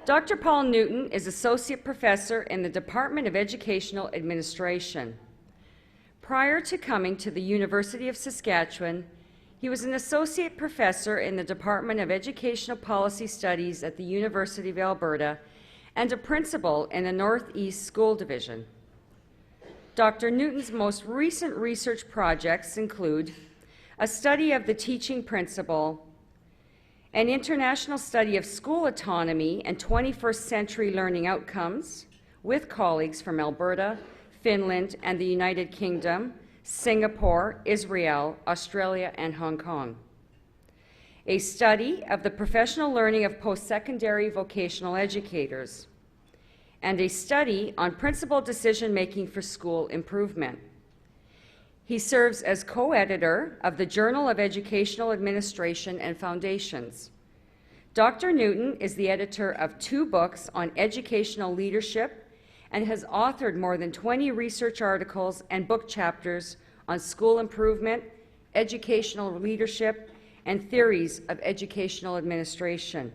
Dr. Paul Newton is Associate Professor in the Department of Educational Administration. Prior to coming to the University of Saskatchewan, he was an Associate Professor in the Department of Educational Policy Studies at the University of Alberta and a Principal in the Northeast School Division. Dr. Newton's most recent research projects include a study of the teaching principle, an international study of school autonomy and 21st century learning outcomes with colleagues from Alberta, Finland, and the United Kingdom, Singapore, Israel, Australia, and Hong Kong. A study of the professional learning of post-secondary vocational educators, and a study on principal decision-making for school improvement. He serves as co-editor of the Journal of Educational Administration and Foundations. Dr. Newton is the editor of 2 books on educational leadership and has authored more than 20 research articles and book chapters on school improvement, educational leadership, and theories of educational administration.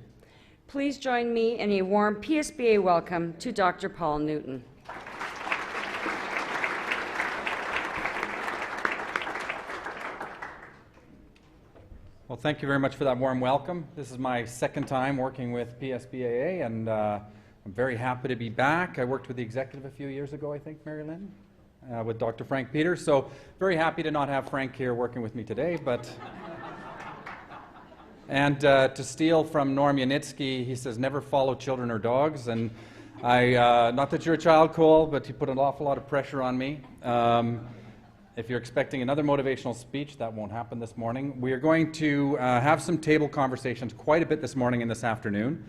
Please join me in a warm PSBA welcome to Dr. Paul Newton. Well, thank you very much for that warm welcome. This is my second time working with PSBAA, and I'm very happy to be back. I worked with the executive a few years ago, I think, Mary Lynn, with Dr. Frank Peters. So very happy to not have Frank here working with me today, but and to steal from Norm Yanitsky, he says, never follow children or dogs. And I, not that you're a child, Cole, but you put an awful lot of pressure on me. If you're expecting another motivational speech, that won't happen this morning. We are going to have some table conversations quite a bit this morning and this afternoon.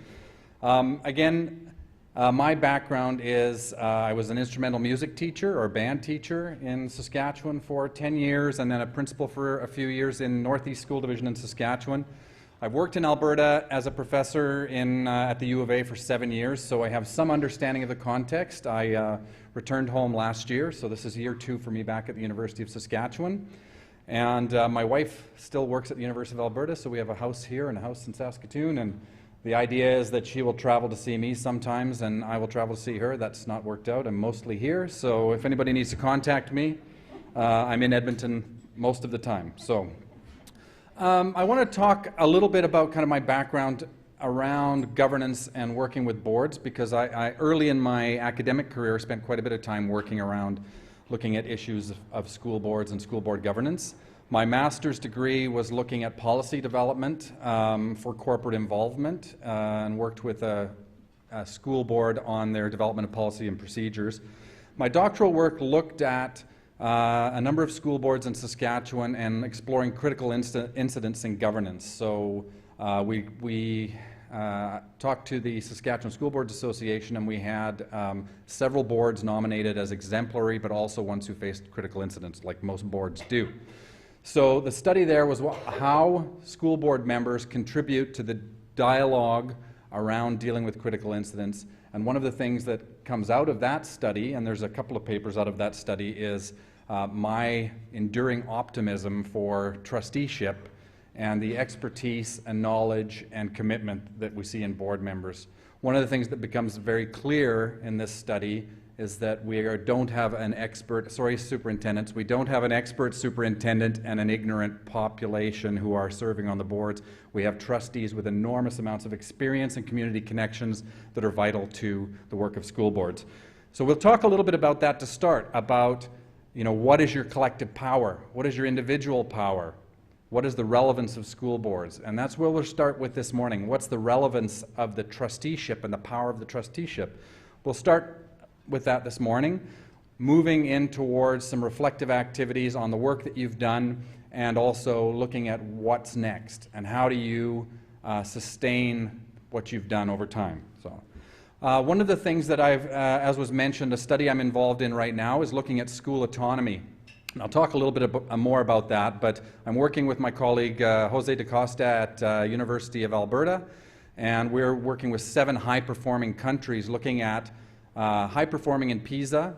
My background is I was an instrumental music teacher or band teacher in Saskatchewan for 10 years and then a principal for a few years in Northeast School Division in Saskatchewan. I've worked in Alberta as a professor at the U of A for 7 years, so I have some understanding of the context. I returned home last year, so this is year 2 for me back at the University of Saskatchewan. And my wife still works at the University of Alberta, so we have a house here and a house in Saskatoon. And the idea is that she will travel to see me sometimes, and I will travel to see her. That's not worked out. I'm mostly here, so if anybody needs to contact me, I'm in Edmonton most of the time. So. I want to talk a little bit about kind of my background around governance and working with boards, because I early in my academic career spent quite a bit of time working around looking at issues of school boards and school board governance. My master's degree was looking at policy development for corporate involvement and worked with a school board on their development of policy and procedures. My doctoral work looked at a number of school boards in Saskatchewan and exploring critical incidents in governance. So we talked to the Saskatchewan School Boards Association, and we had several boards nominated as exemplary, but also ones who faced critical incidents, like most boards do. So the study there was how school board members contribute to the dialogue around dealing with critical incidents. And one of the things that comes out of that study, and there's a couple of papers out of that study, is my enduring optimism for trusteeship and the expertise and knowledge and commitment that we see in board members. One of the things that becomes very clear in this study is that we don't have an expert, superintendents, we don't have an expert superintendent and an ignorant population who are serving on the boards. We have trustees with enormous amounts of experience and community connections that are vital to the work of school boards. So we'll talk a little bit about that to start, about what is your collective power? What is your individual power? What is the relevance of school boards? And that's where we'll start with this morning. What's the relevance of the trusteeship and the power of the trusteeship? We'll start with that this morning, moving in towards some reflective activities on the work that you've done, and also looking at what's next and how do you sustain what you've done over time. So, one of the things that as was mentioned, a study I'm involved in right now is looking at school autonomy. And I'll talk a little bit more about that, but I'm working with my colleague Jose DaCosta at University of Alberta, and we're working with 7 high-performing countries looking at high-performing in PISA,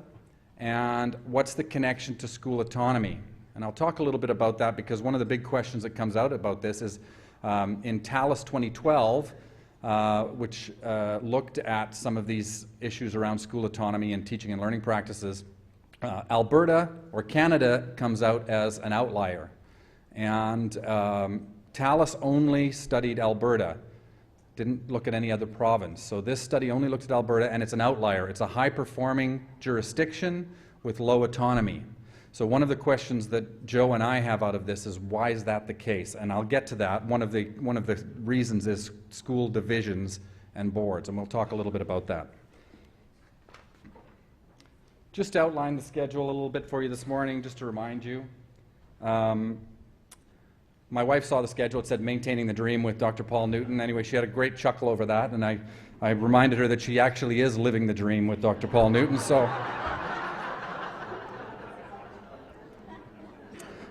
and what's the connection to school autonomy. And I'll talk a little bit about that, because one of the big questions that comes out about this is in TALIS 2012, which looked at some of these issues around school autonomy and teaching and learning practices. Alberta, or Canada, comes out as an outlier. And TALIS only studied Alberta, didn't look at any other province. So this study only looked at Alberta, and it's an outlier. It's a high-performing jurisdiction with low autonomy. So one of the questions that Joe and I have out of this is, why is that the case? And I'll get to that. One of the reasons is school divisions and boards, and we'll talk a little bit about that. Just to outline the schedule a little bit for you this morning, just to remind you. My wife saw the schedule. It said Maintaining the Dream with Dr. Paul Newton. Anyway, she had a great chuckle over that, and I reminded her that she actually is living the dream with Dr. Paul Newton. So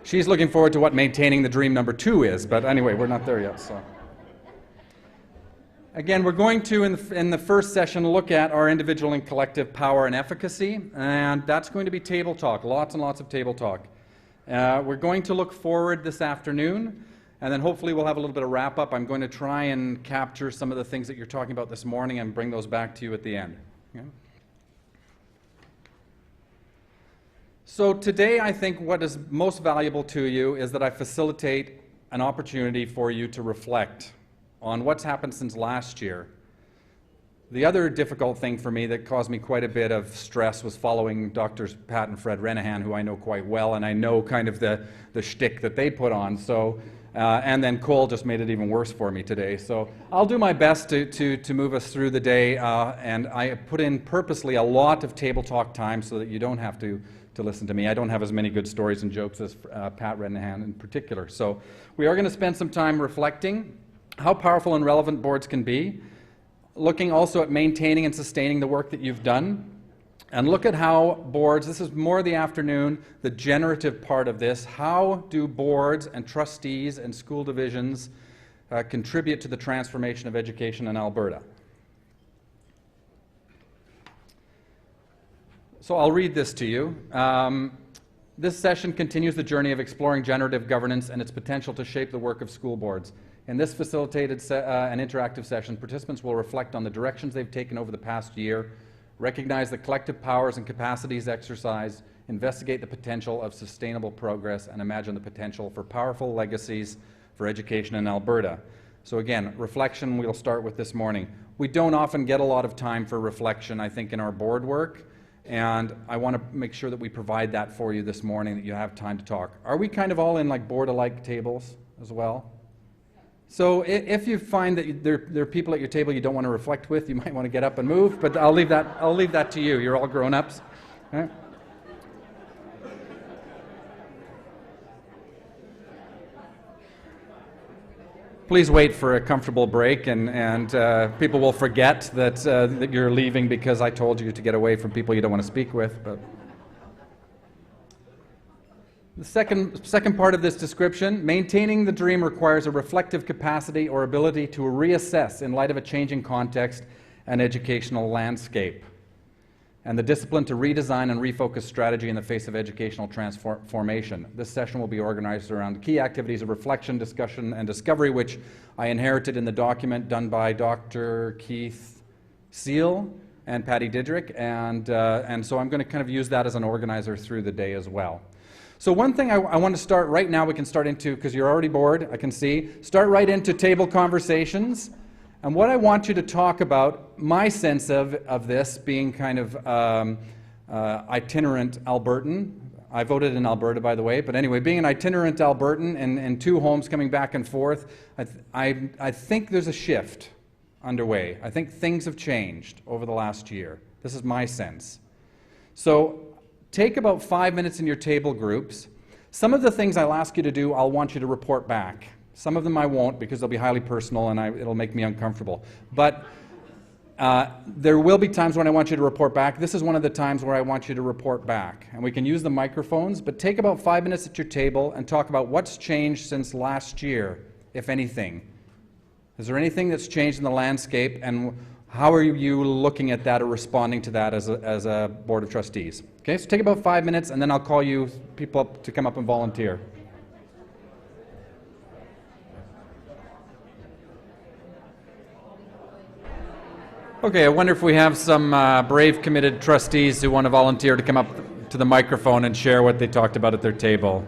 she's looking forward to what Maintaining the Dream number 2 is, but anyway, we're not there yet. So again, we're going to, in the first session, look at our individual and collective power and efficacy, and that's going to be table talk, lots and lots of table talk. We're going to look forward this afternoon, and then hopefully we'll have a little bit of wrap-up. I'm going to try and capture some of the things that you're talking about this morning and bring those back to you at the end. Okay? So today, I think what is most valuable to you is that I facilitate an opportunity for you to reflect on what's happened since last year. The other difficult thing for me that caused me quite a bit of stress was following Drs. Pat and Fred Renahan, who I know quite well, and I know kind of the shtick that they put on. So, and then Cole just made it even worse for me today. So I'll do my best to move us through the day, and I put in purposely a lot of table talk time so that you don't have to listen to me. I don't have as many good stories and jokes as Pat Renahan in particular. So we are going to spend some time reflecting how powerful and relevant boards can be, looking also at maintaining and sustaining the work that you've done, and look at how boards, this is more the afternoon, the generative part of this, how do boards and trustees and school divisions contribute to the transformation of education in Alberta. So I'll read this to you. This session continues the journey of exploring generative governance and its potential to shape the work of school boards. In this facilitated and interactive session, participants will reflect on the directions they've taken over the past year, recognize the collective powers and capacities exercised, investigate the potential of sustainable progress, and imagine the potential for powerful legacies for education in Alberta. So again, reflection we'll start with this morning. We don't often get a lot of time for reflection, I think, in our board work, and I want to make sure that we provide that for you this morning, that you have time to talk. Are we kind of all in like board-alike tables as well? So if you find that there are people at your table you don't want to reflect with, you might want to get up and move, but I'll leave that to you. You're all grown-ups. Right? Please wait for a comfortable break, and people will forget that you're leaving because I told you to get away from people you don't want to speak with. But the second part of this description, maintaining the dream requires a reflective capacity or ability to reassess in light of a changing context and educational landscape, and the discipline to redesign and refocus strategy in the face of educational transformation. This session will be organized around key activities of reflection, discussion, and discovery, which I inherited in the document done by Dr. Keith Seal and Patty Didrick, and so I'm going to kind of use that as an organizer through the day as well. So one thing I want to start right now, we can start into, because you're already bored, I can see, start right into table conversations. And what I want you to talk about, my sense of this being kind of itinerant Albertan. I voted in Alberta, by the way, but anyway, being an itinerant Albertan and two homes coming back and forth, I think there's a shift underway. I think things have changed over the last year. This is my sense. So take about 5 minutes in your table groups. Some of the things I'll ask you to do, I'll want you to report back. Some of them I won't, because they'll be highly personal and it'll make me uncomfortable. But there will be times when I want you to report back. This is one of the times where I want you to report back. And we can use the microphones, but take about 5 minutes at your table and talk about what's changed since last year, if anything. Is there anything that's changed in the landscape, and how are you looking at that or responding to that as a Board of Trustees? Okay, so take about 5 minutes, and then I'll call you people up to come up and volunteer. Okay, I wonder if we have some brave, committed trustees who want to volunteer to come up to the microphone and share what they talked about at their table.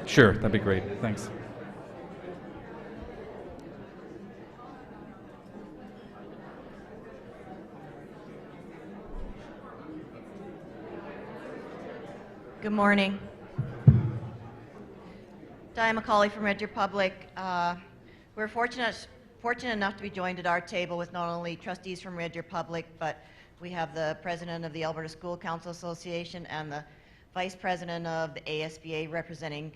Sure, that'd be great. Thanks. Good morning. Di McCauley from Red Deer Public. We're fortunate enough to be joined at our table with not only trustees from Red Deer Public, but we have the president of the Alberta School Council Association and the vice president of the ASBA representing,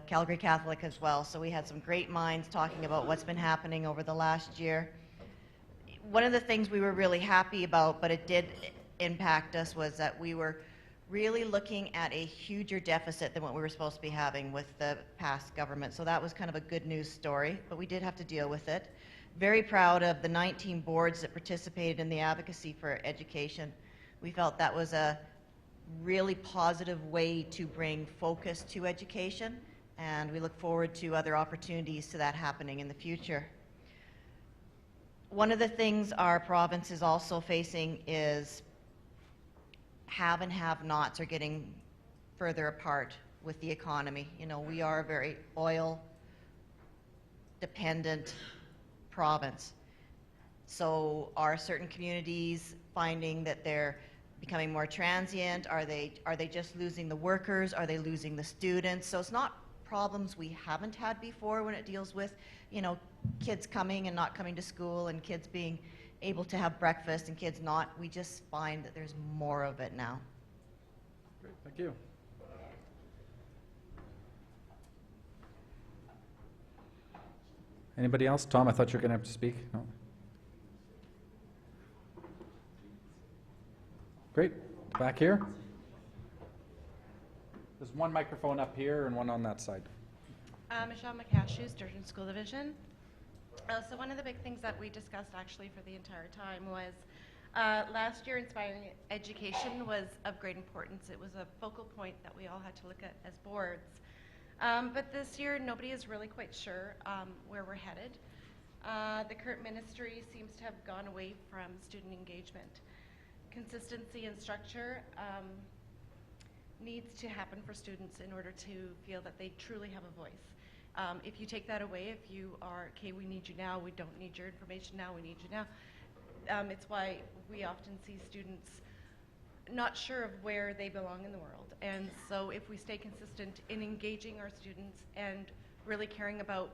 Calgary Catholic as well. So we had some great minds talking about what's been happening over the last year. One of the things we were really happy about, but it did impact us, was that we were really looking at a huger deficit than what we were supposed to be having with the past government. So that was kind of a good news story, but we did have to deal with it. Very proud of the 19 boards that participated in the advocacy for education. We felt that was a really positive way to bring focus to education, and we look forward to other opportunities to that happening in the future. One of the things our province is also facing is have and have-nots are getting further apart with the economy. We are a very oil-dependent province. So are certain communities finding that they're becoming more transient? Are they just losing the workers? Are they losing the students? So it's not problems we haven't had before when it deals with, kids coming and not coming to school and kids being able to have breakfast and kids not. We just find that there's more of it now. Great, thank you. Anybody else? Tom, I thought you were going to have to speak. No. Great. Back here. There's one microphone up here and one on that side. Michelle McCashew, Sturgeon School Division. So one of the big things that we discussed actually for the entire time was last year Inspiring Education was of great importance. It was a focal point that we all had to look at as boards. But this year nobody is really quite sure where we're headed. The current ministry seems to have gone away from student engagement. Consistency and structure needs to happen for students in order to feel that they truly have a voice. If you take that away, if you are, okay, we need you now, we don't need your information now, we need you now, it's why we often see students not sure of where they belong in the world. And so if we stay consistent in engaging our students and really caring about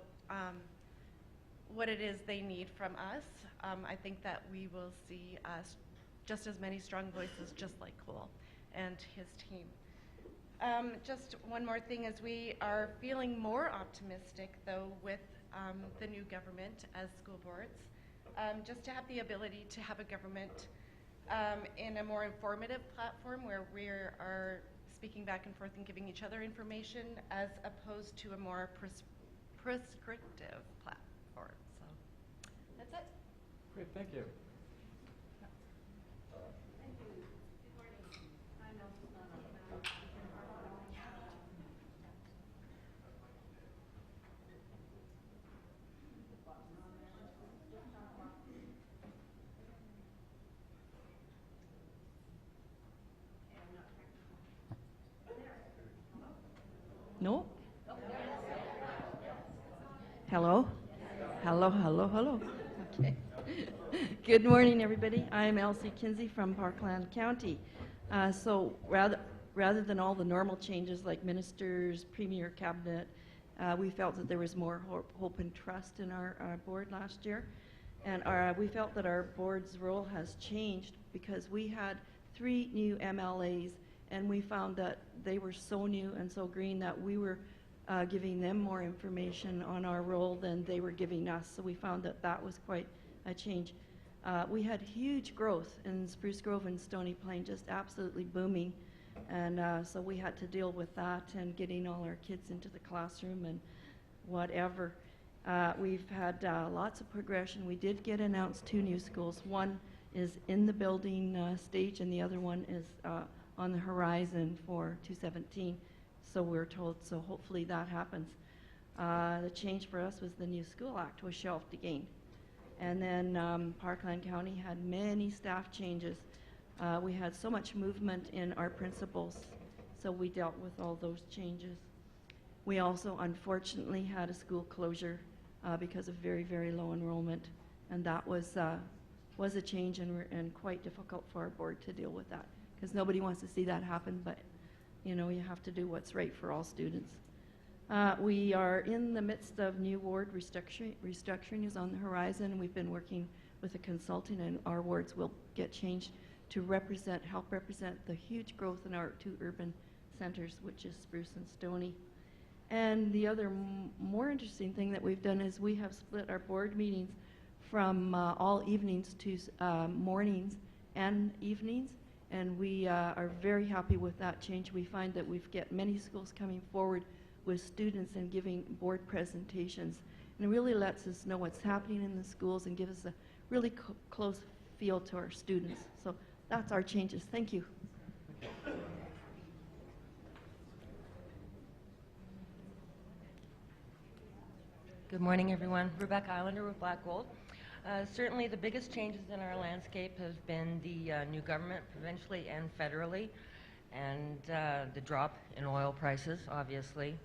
what it is they need from us, I think that we will see just as many strong voices, just like Cole and his team. Just one more thing, is we are feeling more optimistic though with the new government as school boards, just to have the ability to have a government in a more informative platform where we are speaking back and forth and giving each other information as opposed to a more prescriptive platform. So that's it. Great, thank you. No? Hello? Hello, hello, hello. Okay. Good morning, everybody. I'm Elsie Kinsey from Parkland County. So rather than all the normal changes like ministers, premier, cabinet, we felt that there was more hope and trust in our board last year. And we felt that our board's role has changed because we had 3 new MLAs, and we found that they were so new and so green that we were giving them more information on our role than they were giving us. So we found that that was quite a change. We had huge growth in Spruce Grove and Stony Plain, just absolutely booming. And so we had to deal with that and getting all our kids into the classroom and whatever. We've had lots of progression. We did get announced 2 new schools. One is in the building stage and the other one is on the horizon for 2017, so we're told, so hopefully that happens. The change for us was the new School Act was shelved again. And then Parkland County had many staff changes. We had so much movement in our principals, so we dealt with all those changes. We also unfortunately had a school closure because of very, very low enrollment, and that was a change and quite difficult for our board to deal with that, because nobody wants to see that happen, but you know, you have to do what's right for all students. We are in the midst of new ward restructuring. Restructuring is on the horizon. We've been working with a consultant, and our wards will get changed to help represent the huge growth in our two urban centers, which is Spruce and Stony. And the other more interesting thing that we've done is we have split our board meetings from all evenings to mornings and evenings, and we are very happy with that change. We find that we've got many schools coming forward with students and giving board presentations, and it really lets us know what's happening in the schools and gives us a really close feel to our students. So that's our changes. Thank you. Good morning, everyone. Rebecca Islander with Black Gold. Certainly the biggest changes in our landscape have been the new government, provincially and federally, and the drop in oil prices, obviously,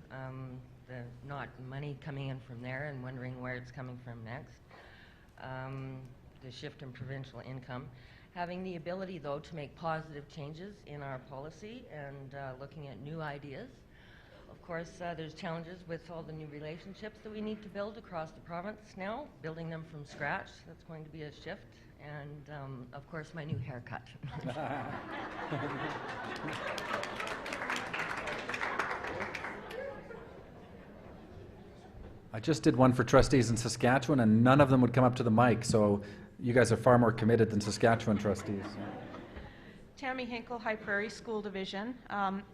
the not money coming in from there and wondering where it's coming from next, the shift in provincial income, having the ability, though, to make positive changes in our policy and looking at new ideas. Of course, there's challenges with all the new relationships that we need to build across the province now, building them from scratch. That's going to be a shift. And, of course, my new haircut. I just did one for trustees in Saskatchewan, and none of them would come up to the mic, so you guys are far more committed than Saskatchewan trustees. Tammy Hinkle, High Prairie School Division.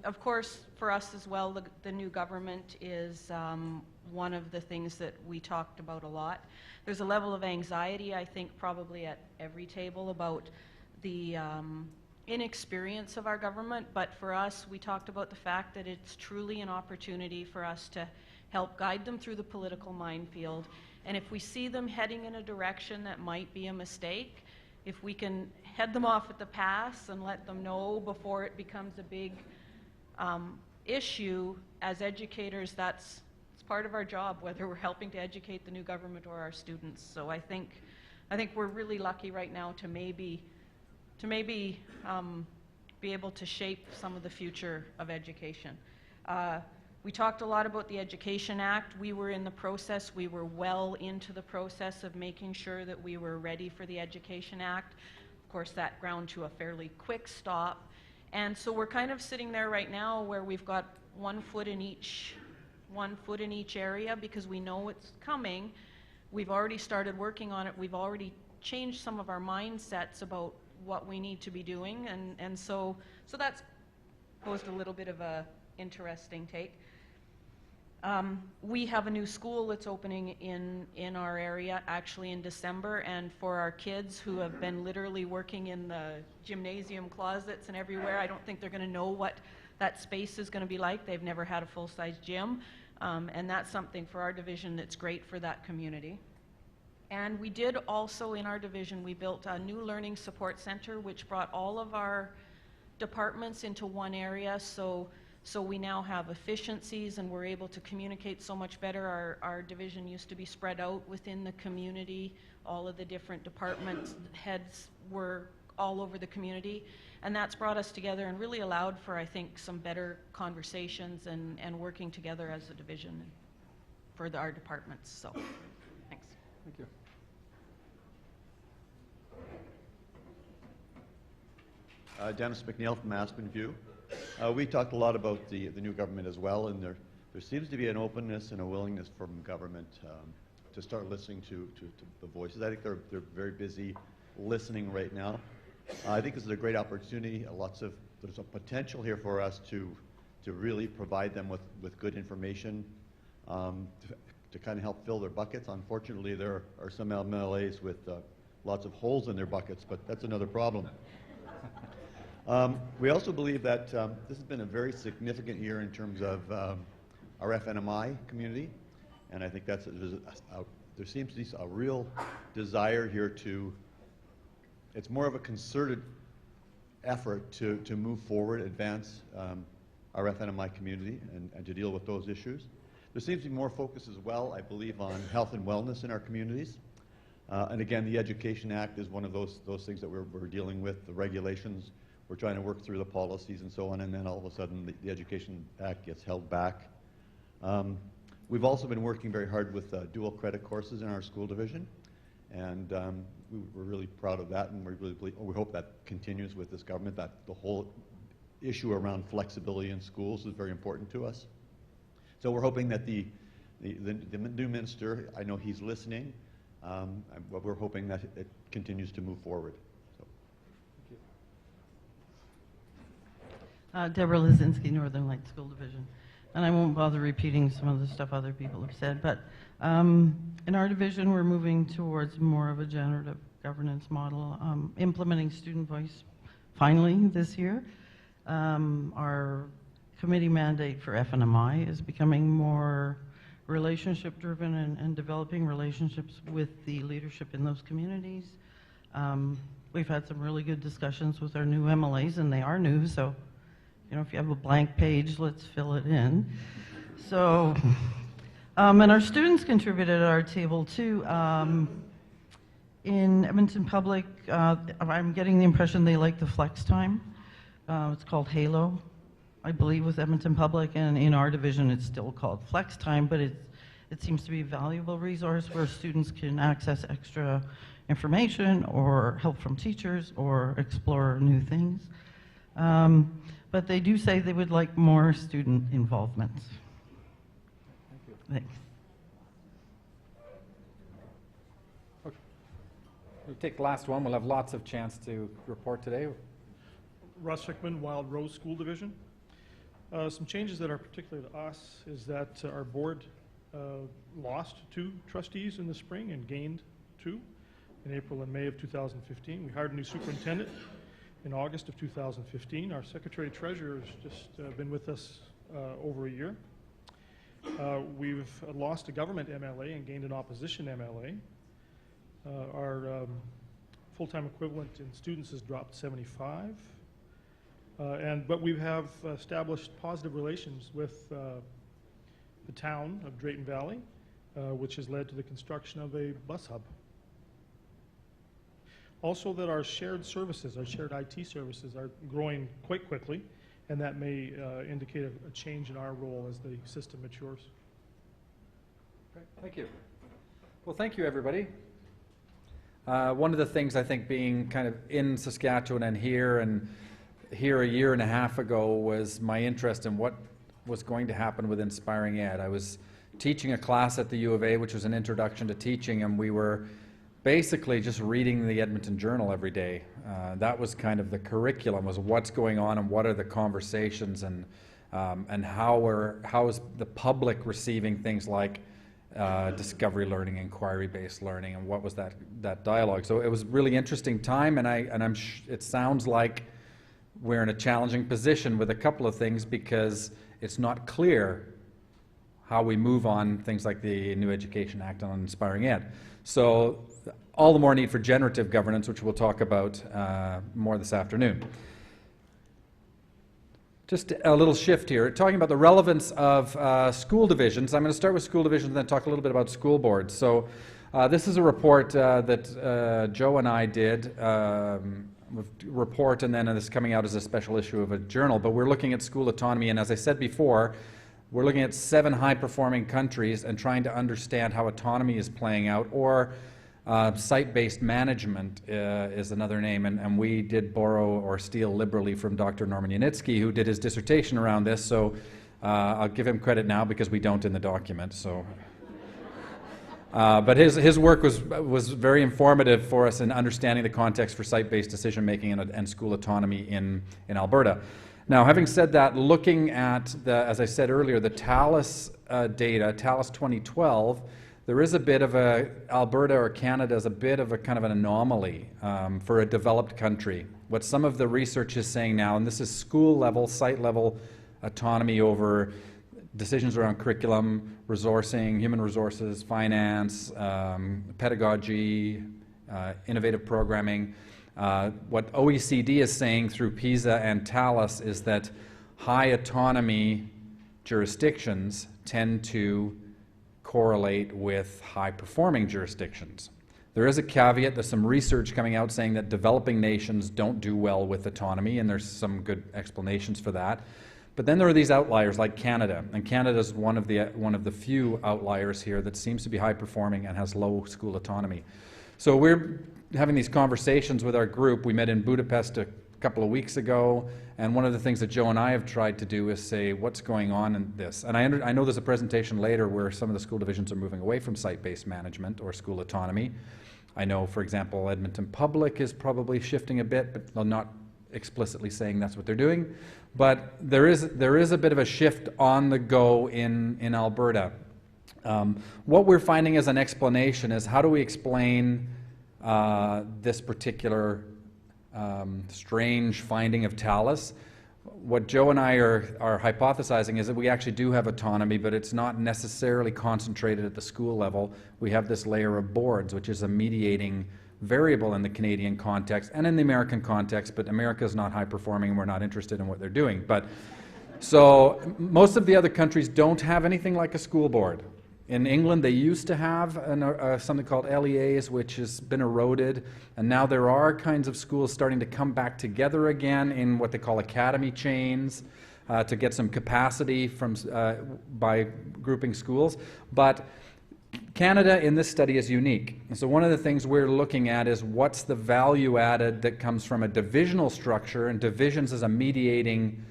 Of course, for us as well, the new government is one of the things that we talked about a lot. There's a level of anxiety, I think, probably at every table about the inexperience of our government, but for us, we talked about the fact that it's truly an opportunity for us to help guide them through the political minefield. And if we see them heading in a direction that might be a mistake, if we can head them off at the pass and let them know before it becomes a big issue, as educators, it's part of our job, whether we're helping to educate the new government or our students. So I think we're really lucky right now to maybe be able to shape some of the future of education. We talked a lot about the Education Act. We were in the process, we were well into the process of making sure that we were ready for the Education Act. Of course, that ground to a fairly quick stop. And so we're kind of sitting there right now where we've got one foot in each area, because we know it's coming. We've already started working on it. We've already changed some of our mindsets about what we need to be doing. And so that's posed a little bit of a interesting take. We have a new school that's opening in our area, actually in December, and for our kids who have been literally working in the gymnasium closets and everywhere, I don't think they're going to know what that space is going to be like. They've never had a full-size gym, and that's something for our division that's great for that community. And we did also, in our division, we built a new learning support center, which brought all of our departments into one area, so we now have efficiencies and we're able to communicate so much better. Our division used to be spread out within the community. All of the different department heads were all over the community, and that's brought us together and really allowed for, I think, some better conversations and working together as a division for our departments. So, thanks. Thank you. Dennis McNeil from Aspen View. We talked a lot about the new government as well, and there seems to be an openness and a willingness from government to start listening to the voices. I think they're very busy listening right now. I think this is a great opportunity. There's a potential here for us to really provide them with good information to kind of help fill their buckets. Unfortunately, there are some MLAs with lots of holes in their buckets, but that's another problem. We also believe that this has been a very significant year in terms of our FNMI community. And I think there seems to be a real desire here it's more of a concerted effort to move forward, advance our FNMI community and to deal with those issues. There seems to be more focus as well, I believe, on health and wellness in our communities. And again, the Education Act is one of those things that we're dealing with, the regulations. We're trying to work through the policies and so on, and then all of a sudden the Education Act gets held back. We've also been working very hard with dual credit courses in our school division, and we're really proud of that, and we hope that continues with this government, that the whole issue around flexibility in schools is very important to us. So we're hoping that the new minister, I know he's listening, we're hoping that it continues to move forward. So. Deborah Lazinski, Northern Lights School Division. And I won't bother repeating some of the stuff other people have said, but in our division we're moving towards more of a generative governance model, implementing student voice finally this year. Our committee mandate for FNMI is becoming more relationship driven and developing relationships with the leadership in those communities. We've had some really good discussions with our new MLAs, and they are new, so you know, if you have a blank page, let's fill it in. So, and our students contributed at our table too. In Edmonton Public, I'm getting the impression they like the flex time. It's called Halo, I believe, with Edmonton Public, and in our division it's still called flex time, but it seems to be a valuable resource where students can access extra information or help from teachers or explore new things. But they do say they would like more student involvement. Thank you. Thanks. Okay. We'll take the last one. We'll have lots of chance to report today. Russ Hickman, Wild Rose School Division. Some changes that are particular to us is that our board lost 2 trustees in the spring and gained 2 in April and May of 2015. We hired a new superintendent in August of 2015. Our secretary-treasurer has just been with us over a year. We've lost a government MLA and gained an opposition MLA. Our full-time equivalent in students has dropped 75. But we have established positive relations with the town of Drayton Valley, which has led to the construction of a bus hub. Also that our shared services, our shared IT services are growing quite quickly, and that may indicate a change in our role as the system matures. Great. Thank you. Well, thank you, everybody. One of the things I think being kind of in Saskatchewan and here a year and a half ago was my interest in what was going to happen with Inspiring Ed. I was teaching a class at the U of A, which was an introduction to teaching, and we were basically just reading the Edmonton Journal every day. That was kind of the curriculum, was what's going on and what are the conversations, and how is the public receiving things like discovery learning, inquiry-based learning, and what was that dialogue. So it was a really interesting time, and it sounds like we're in a challenging position with a couple of things because it's not clear how we move on things like the New Education Act on Inspiring Ed. So all the more need for generative governance, which we'll talk about more this afternoon. Just a little shift here, talking about the relevance of school divisions. I'm going to start with school divisions and then talk a little bit about school boards. So this is a report that Joe and I did, report, and then it's coming out as a special issue of a journal. But we're looking at school autonomy, and as I said before, we're looking at 7 high-performing countries and trying to understand how autonomy is playing out, or site-based management is another name, and we did borrow or steal liberally from Dr. Norman Yanitsky, who did his dissertation around this, so I'll give him credit now because we don't in the document. So, but his work was very informative for us in understanding the context for site-based decision-making and school autonomy in Alberta. Now, having said that, looking at, as I said earlier, the TALIS data, TALIS 2012, there is a bit of Alberta or Canada is a bit of a kind of an anomaly for a developed country. What some of the research is saying now, and this is school level, site level autonomy over decisions around curriculum, resourcing, human resources, finance, pedagogy, innovative programming. What OECD is saying through PISA and TALIS is that high autonomy jurisdictions tend to correlate with high-performing jurisdictions. There is a caveat. There's some research coming out saying that developing nations don't do well with autonomy, and there's some good explanations for that. But then there are these outliers like Canada, and Canada is one of the few outliers here that seems to be high-performing and has low school autonomy. So we're having these conversations with our group. We met in Budapest a couple of weeks ago, and one of the things that Joe and I have tried to do is say, what's going on in this? And I know there's a presentation later where some of the school divisions are moving away from site-based management or school autonomy. I know, for example, Edmonton Public is probably shifting a bit, but they're not explicitly saying that's what they're doing. But there is a bit of a shift on the go in Alberta. What we're finding as an explanation is, how do we explain this particular strange finding of TALIS? What Joe and I are hypothesizing is that we actually do have autonomy, but it's not necessarily concentrated at the school level. We have this layer of boards, which is a mediating variable in the Canadian context and in the American context, but America is not high performing and we're not interested in what they're doing. But so most of the other countries don't have anything like a school board. In England, they used to have something called LEAs, which has been eroded, and now there are kinds of schools starting to come back together again in what they call academy chains to get some capacity from by grouping schools. But Canada in this study is unique. And so one of the things we're looking at is what's the value added that comes from a divisional structure, and divisions is a mediating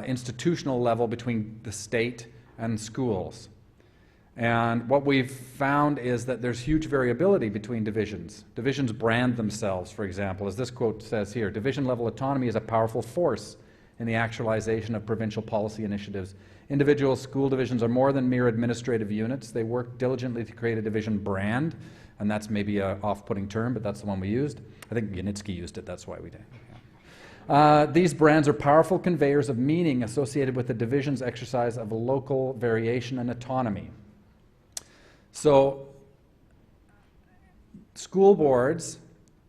institutional level between the state and schools. And what we've found is that there's huge variability between divisions. Divisions brand themselves, for example, as this quote says here, "Division-level autonomy is a powerful force in the actualization of provincial policy initiatives. Individual school divisions are more than mere administrative units. They work diligently to create a division brand," and that's maybe an off-putting term, but that's the one we used. I think Yanitsky used it, that's why we did. These brands are powerful conveyors of meaning associated with the division's exercise of local variation and autonomy. So, school boards,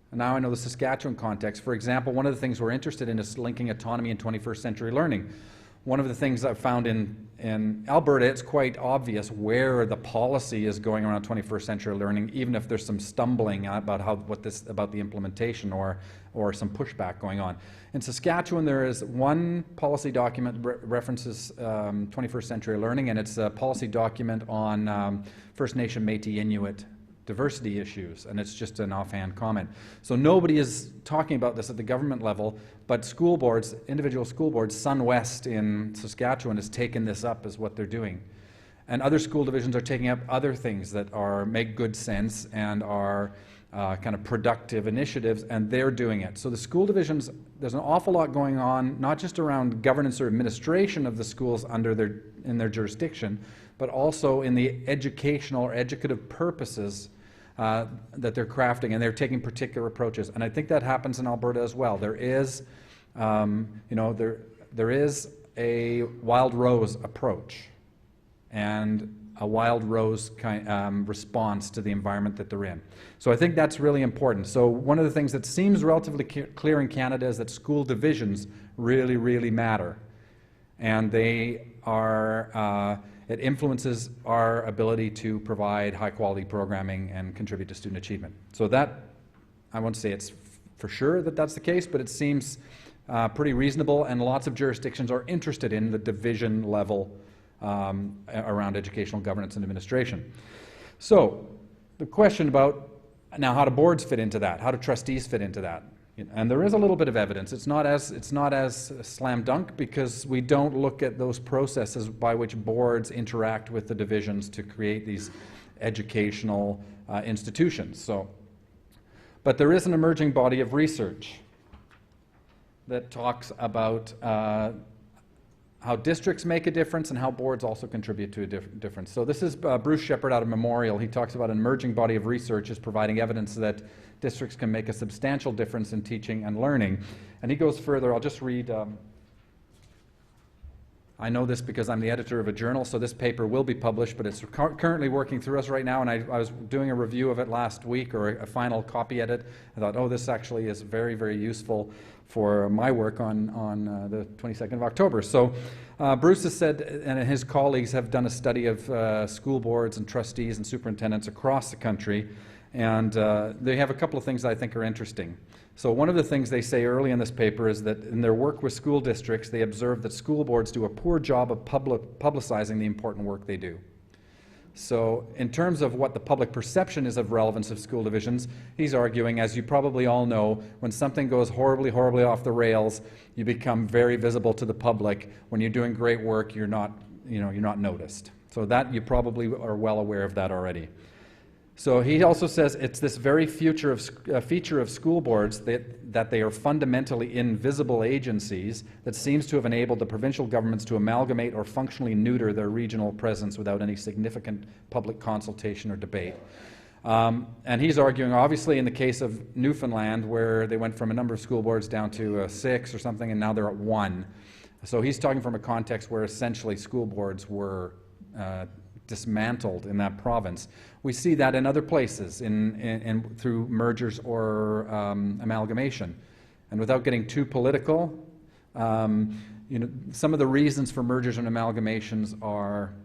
and now I know the Saskatchewan context, for example, one of the things we're interested in is linking autonomy and 21st century learning. One of the things I've found in Alberta, it's quite obvious where the policy is going around 21st century learning, even if there's some stumbling about about the implementation or some pushback going on. In Saskatchewan, there is one policy document that references 21st century learning, and it's a policy document on First Nation, Métis, Inuit diversity issues, and it's just an offhand comment. So nobody is talking about this at the government level, but school boards, individual school boards, SunWest in Saskatchewan has taken this up as what they're doing. And other school divisions are taking up other things that make good sense and are kind of productive initiatives, and they're doing it. So the school divisions, there's an awful lot going on, not just around governance or administration of the schools in their jurisdiction, but also in the educational or educative purposes that they're crafting, and they're taking particular approaches. And I think that happens in Alberta as well. There is, there is a wild rose approach and a wild rose response to the environment that they're in. So I think that's really important. So one of the things that seems relatively clear in Canada is that school divisions really, really matter. And they are, it influences our ability to provide high-quality programming and contribute to student achievement. So that, I won't say it's for sure that that's the case, but it seems pretty reasonable, and lots of jurisdictions are interested in the division level around educational governance and administration. So the question about now, how do boards fit into that? How do trustees fit into that? And there is a little bit of evidence. It's not as slam dunk, because we don't look at those processes by which boards interact with the divisions to create these educational institutions. So, but there is an emerging body of research that talks about how districts make a difference and how boards also contribute to a difference. So this is Bruce Shepard out of Memorial. He talks about an emerging body of research as providing evidence that districts can make a substantial difference in teaching and learning. And he goes further. I'll just read I know this because I'm the editor of a journal, so this paper will be published, but it's currently working through us right now, and I was doing a review of it last week, or a final copy edit. I thought, oh, this actually is very, very useful for my work on the 22nd of October. So Bruce has said, and his colleagues have done a study of school boards and trustees and superintendents across the country, and they have a couple of things that I think are interesting. So one of the things they say early in this paper is that in their work with school districts, they observe that school boards do a poor job of publicizing the important work they do. So in terms of what the public perception is of relevance of school divisions, he's arguing, as you probably all know, when something goes horribly, horribly off the rails, you become very visible to the public. When you're doing great work, you're not noticed. So that you probably are well aware of that already. So he also says it's this very feature of school boards that they are fundamentally invisible agencies that seems to have enabled the provincial governments to amalgamate or functionally neuter their regional presence without any significant public consultation or debate. And he's arguing, obviously, in the case of Newfoundland, where they went from a number of school boards down to 6 or something, and now they're at 1. So he's talking from a context where essentially school boards were dismantled in that province. We see that in other places through mergers or amalgamation. And without getting too political, some of the reasons for mergers and amalgamations are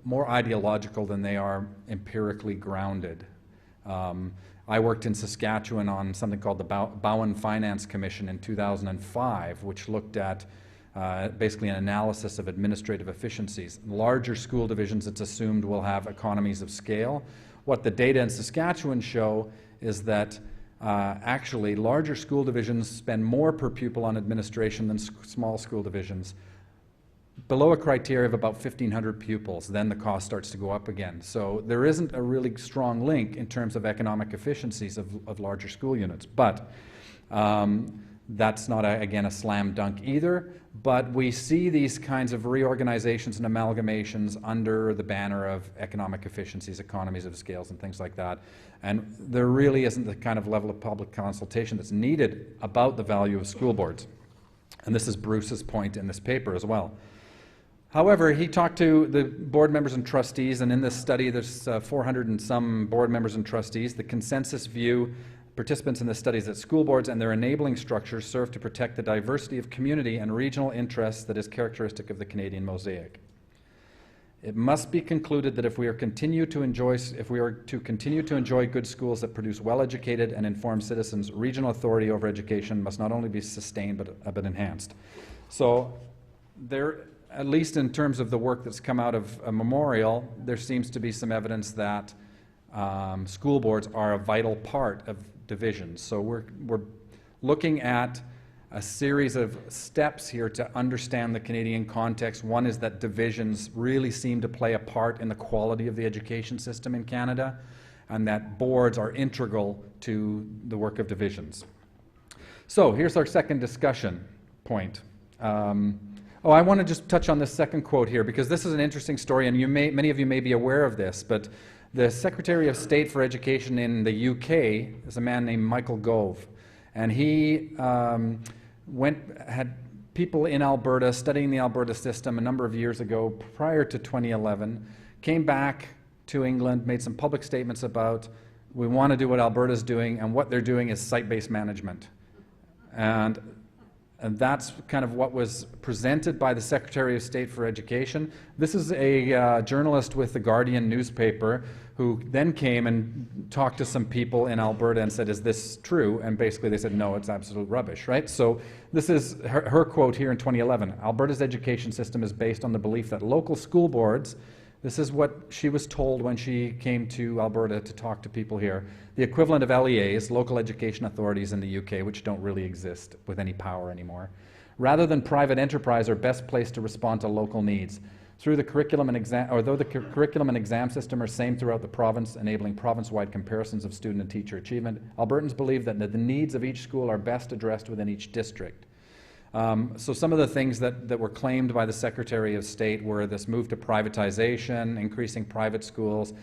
more ideological than they are empirically grounded. I worked in Saskatchewan on something called the Bowen Finance Commission in 2005, which looked at basically an analysis of administrative efficiencies. Larger school divisions, it's assumed, will have economies of scale. What the data in Saskatchewan show is that actually larger school divisions spend more per pupil on administration than small school divisions. Below a criteria of about 1,500 pupils, then the cost starts to go up again. So there isn't a really strong link in terms of economic efficiencies of larger school units. But that's not, again, a slam dunk either, but we see these kinds of reorganizations and amalgamations under the banner of economic efficiencies, economies of scales, and things like that. And there really isn't the kind of level of public consultation that's needed about the value of school boards. And this is Bruce's point in this paper as well. However, he talked to the board members and trustees, and in this study there's 400 and some board members and trustees. The consensus view, participants in this study, is that school boards and their enabling structures serve to protect the diversity of community and regional interests that is characteristic of the Canadian mosaic. It must be concluded that if we are to continue to enjoy good schools that produce well-educated and informed citizens, regional authority over education must not only be sustained but enhanced. So there, at least in terms of the work that's come out of a memorial, there seems to be some evidence that school boards are a vital part of divisions. So we're looking at a series of steps here to understand the Canadian context. One is that divisions really seem to play a part in the quality of the education system in Canada, and that boards are integral to the work of divisions. So here's our second discussion point. I want to just touch on this second quote here, because this is an interesting story, and many of you may be aware of this, but the Secretary of State for Education in the UK is a man named Michael Gove, and he had people in Alberta studying the Alberta system a number of years ago, prior to 2011, came back to England, made some public statements about, we want to do what Alberta's doing, and what they're doing is site-based management. And that's kind of what was presented by the Secretary of State for Education. This is a journalist with the Guardian newspaper who then came and talked to some people in Alberta and said, is this true? And basically they said, no, it's absolute rubbish, right? So this is her quote here in 2011. Alberta's education system is based on the belief that local school boards, this is what she was told when she came to Alberta to talk to people here, the equivalent of LEAs, local education authorities in the UK, which don't really exist with any power anymore, rather than private enterprise, are best placed to respond to local needs. Although the curriculum and exam system are same throughout the province, enabling province-wide comparisons of student and teacher achievement, Albertans believe that the needs of each school are best addressed within each district. So some of the things that were claimed by the Secretary of State were this move to privatization, increasing private schools,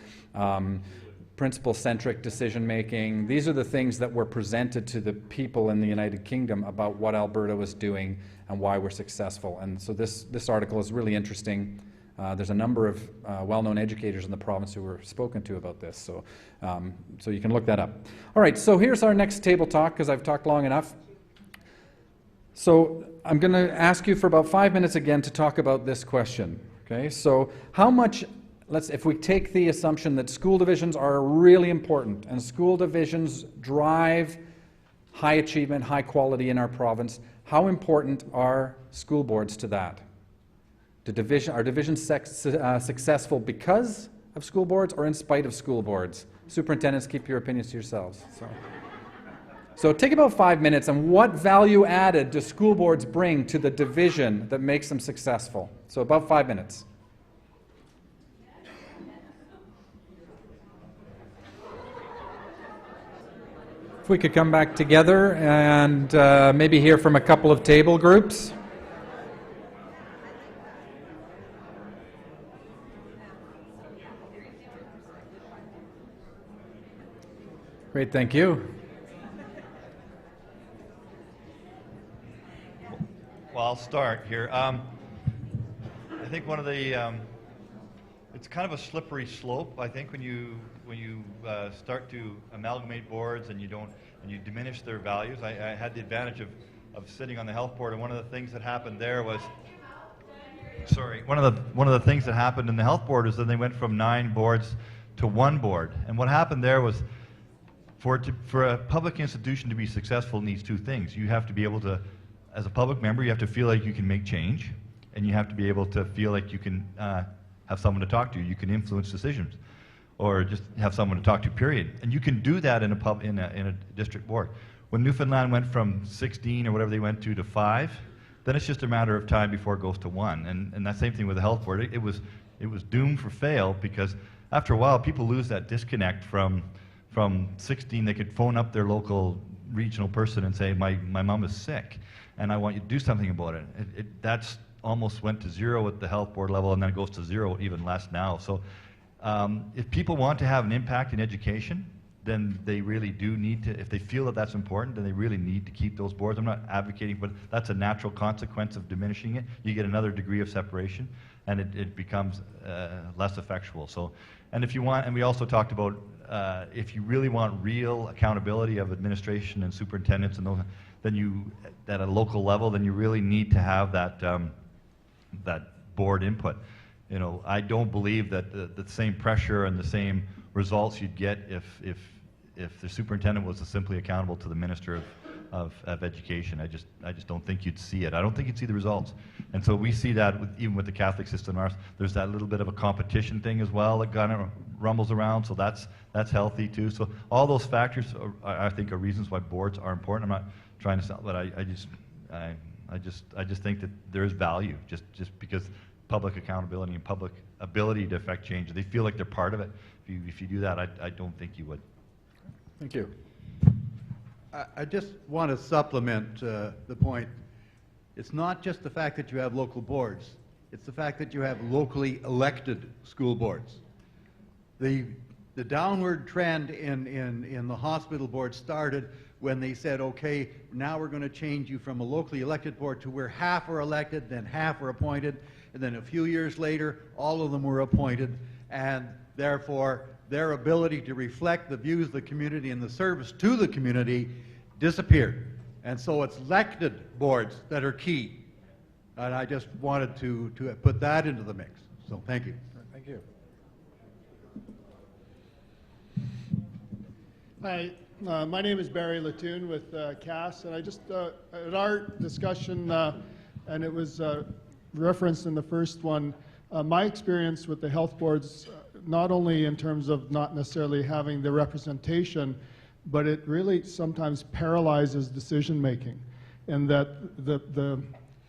principal-centric decision-making. These are the things that were presented to the people in the United Kingdom about what Alberta was doing and why we're successful. And so this article is really interesting. There's a number of well-known educators in the province who were spoken to about this, so you can look that up. All right, so here's our next table talk, because I've talked long enough. So I'm going to ask you for about 5 minutes again to talk about this question. Okay, so how much, if we take the assumption that school divisions are really important and school divisions drive high achievement, high quality in our province, how important are school boards to that? Are divisions successful because of school boards or in spite of school boards? Superintendents, keep your opinions to yourselves. So take about 5 minutes, and what value added do school boards bring to the division that makes them successful? So about 5 minutes. If we could come back together and maybe hear from a couple of table groups. Great, thank you. Well, I'll start here. I think one of the, it's kind of a slippery slope. I think when you start to amalgamate boards and you diminish their values. I had the advantage of sitting on the health board, and one of the things that happened there was, one of the things that happened in the health board is that they went from 9 boards to 1 board, and what happened there was, for a public institution to be successful, it needs 2 things. You have to be able to, as a public member, you have to feel like you can make change, and you have to be able to feel like you can have someone to talk to. You can influence decisions, or just have someone to talk to, period. And you can do that in a district board. When Newfoundland went from 16 or whatever they went to 5, then it's just a matter of time before it goes to 1. And that same thing with the health board. It was doomed for fail, because after a while people lose that disconnect from 16. They could phone up their local regional person and say, my mom is sick and I want you to do something about it. That's almost went to 0 at the health board level, and then it goes to 0, even less now. So if people want to have an impact in education, then they really do need to, if they feel that that's important, then they really need to keep those boards. I'm not advocating, but that's a natural consequence of diminishing it. You get another degree of separation, and it becomes less effectual. So, and if you want, and we also talked about, if you really want real accountability of administration and superintendents and those, then you, at a local level, then you really need to have that that board input. You know, I don't believe that the same pressure and the same results you'd get if the superintendent was simply accountable to the Minister of Education. I just don't think you'd see it. I don't think you'd see the results. And so we see that even with the Catholic system. There's that little bit of a competition thing as well that kind of rumbles around. So that's healthy too. So all those factors I think are reasons why boards are important. I'm not trying to sound, but I just think that there is value just because public accountability and public ability to affect change. They feel like they're part of it. If you do that, I don't think you would. Thank you. I just want to supplement the point. It's not just the fact that you have local boards. It's the fact that you have locally elected school boards. The downward trend in the hospital board started when they said, okay, now we're going to change you from a locally elected board to where half are elected, then half are appointed, and then a few years later, all of them were appointed, and therefore their ability to reflect the views of the community and the service to the community disappeared. And so it's elected boards that are key. And I just wanted to put that into the mix. So thank you. Thank you. Hi, my name is Barry Latoon with CAS, and I just, at our discussion, and it was referenced in the first one, my experience with the health boards, not only in terms of not necessarily having the representation, but it really sometimes paralyzes decision making, and that the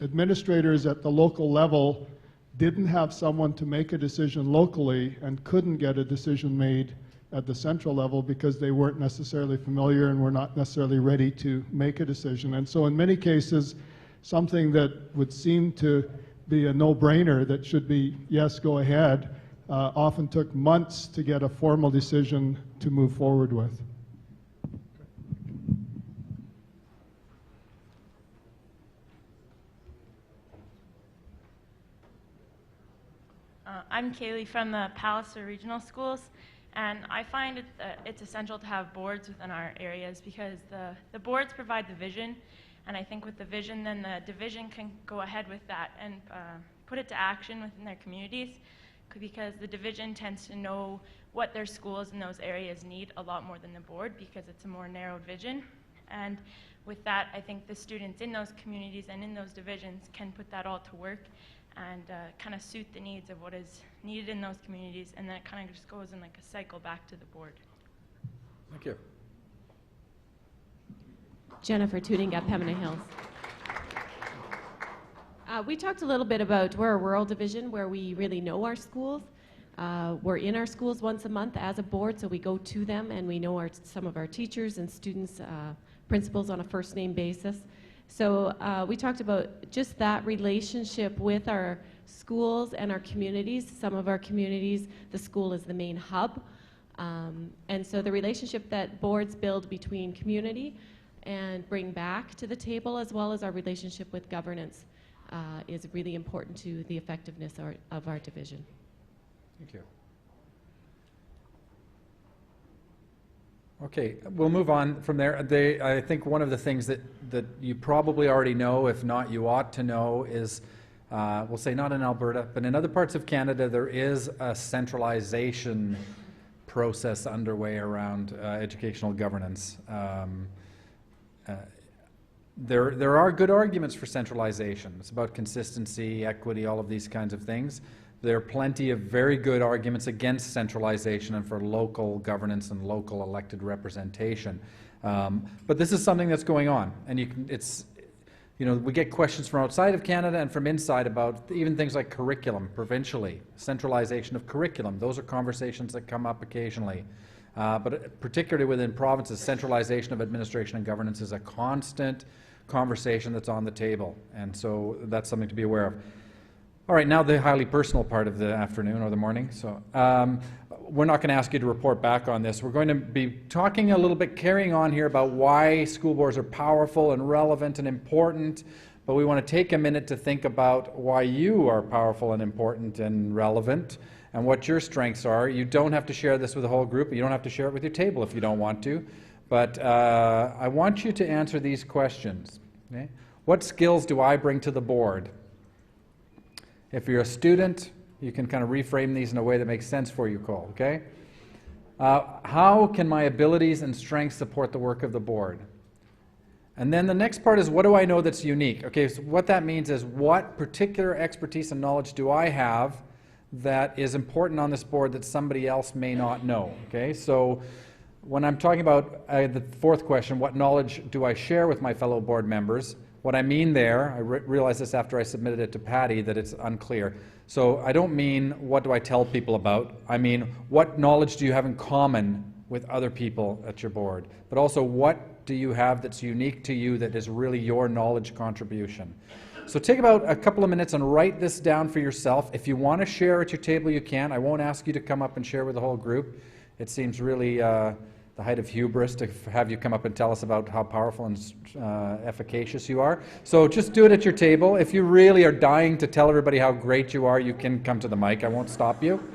administrators at the local level didn't have someone to make a decision locally and couldn't get a decision made at the central level because they weren't necessarily familiar and were not necessarily ready to make a decision. And so in many cases, something that would seem to be a no-brainer that should be, yes, go ahead, often took months to get a formal decision to move forward with. I'm Kaylee from the Palliser Regional Schools, and I find it's essential to have boards within our areas because the boards provide the vision, and I think with the vision, then the division can go ahead with that and put it to action within their communities, because the division tends to know what their schools in those areas need a lot more than the board, because it's a more narrowed vision. And with that, I think the students in those communities and in those divisions can put that all to work and kind of suit the needs of what is needed in those communities, and then it kind of just goes in like a cycle back to the board. Thank you. Jennifer Tooting at Pembina Hills. We talked a little bit about, we're a rural division where we really know our schools. We're in our schools once a month as a board, so we go to them and we know some of our teachers and students, principals on a first name basis. So we talked about just that relationship with our schools and our communities. Some of our communities, the school is the main hub. And so the relationship that boards build between community and bring back to the table, as well as our relationship with governance, is really important to the effectiveness of our division. Thank you. Okay, we'll move on from there. I think one of the things that you probably already know, if not you ought to know, is, we'll say not in Alberta, but in other parts of Canada, there is a centralization process underway around educational governance. There are good arguments for centralization. It's about consistency, equity, all of these kinds of things. There are plenty of very good arguments against centralization and for local governance and local elected representation. But this is something that's going on, and we get questions from outside of Canada and from inside about even things like curriculum provincially, centralization of curriculum. Those are conversations that come up occasionally. But particularly within provinces, centralization of administration and governance is a constant conversation that's on the table, and so that's something to be aware of. All right, now the highly personal part of the afternoon or the morning. So we're not going to ask you to report back on this. We're going to be talking a little bit, carrying on here about why school boards are powerful and relevant and important, but we want to take a minute to think about why you are powerful and important and relevant and what your strengths are. You don't have to share this with the whole group. You don't have to share it with your table if you don't want to, but I want you to answer these questions. Okay? What skills do I bring to the board? If you're a student, you can kind of reframe these in a way that makes sense for you, Cole, okay? How can my abilities and strengths support the work of the board? And then the next part is, what do I know that's unique? Okay, so what that means is, what particular expertise and knowledge do I have that is important on this board that somebody else may not know, okay? So when I'm talking about the fourth question, what knowledge do I share with my fellow board members? What I mean there, I realized this after I submitted it to Patty, that it's unclear. So I don't mean what do I tell people about, I mean what knowledge do you have in common with other people at your board, but also what do you have that's unique to you that is really your knowledge contribution. So take about a couple of minutes and write this down for yourself. If you want to share at your table, you can. I won't ask you to come up and share with the whole group. It seems really the height of hubris to have you come up and tell us about how powerful and efficacious you are. So just do it at your table. If you really are dying to tell everybody how great you are, you can come to the mic. I won't stop you.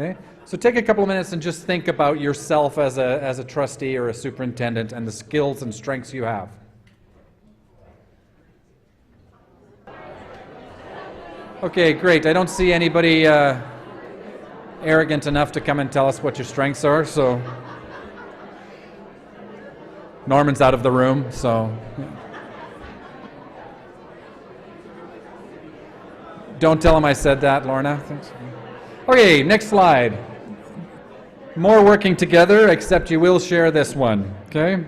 Okay? So take a couple of minutes and just think about yourself as a trustee or a superintendent and the skills and strengths you have. Okay, great. I don't see anybody arrogant enough to come and tell us what your strengths are, so Norman's out of the room, so don't tell him I said that, Lorna. Thanks. Okay, next slide. More working together, except you will share this one, okay?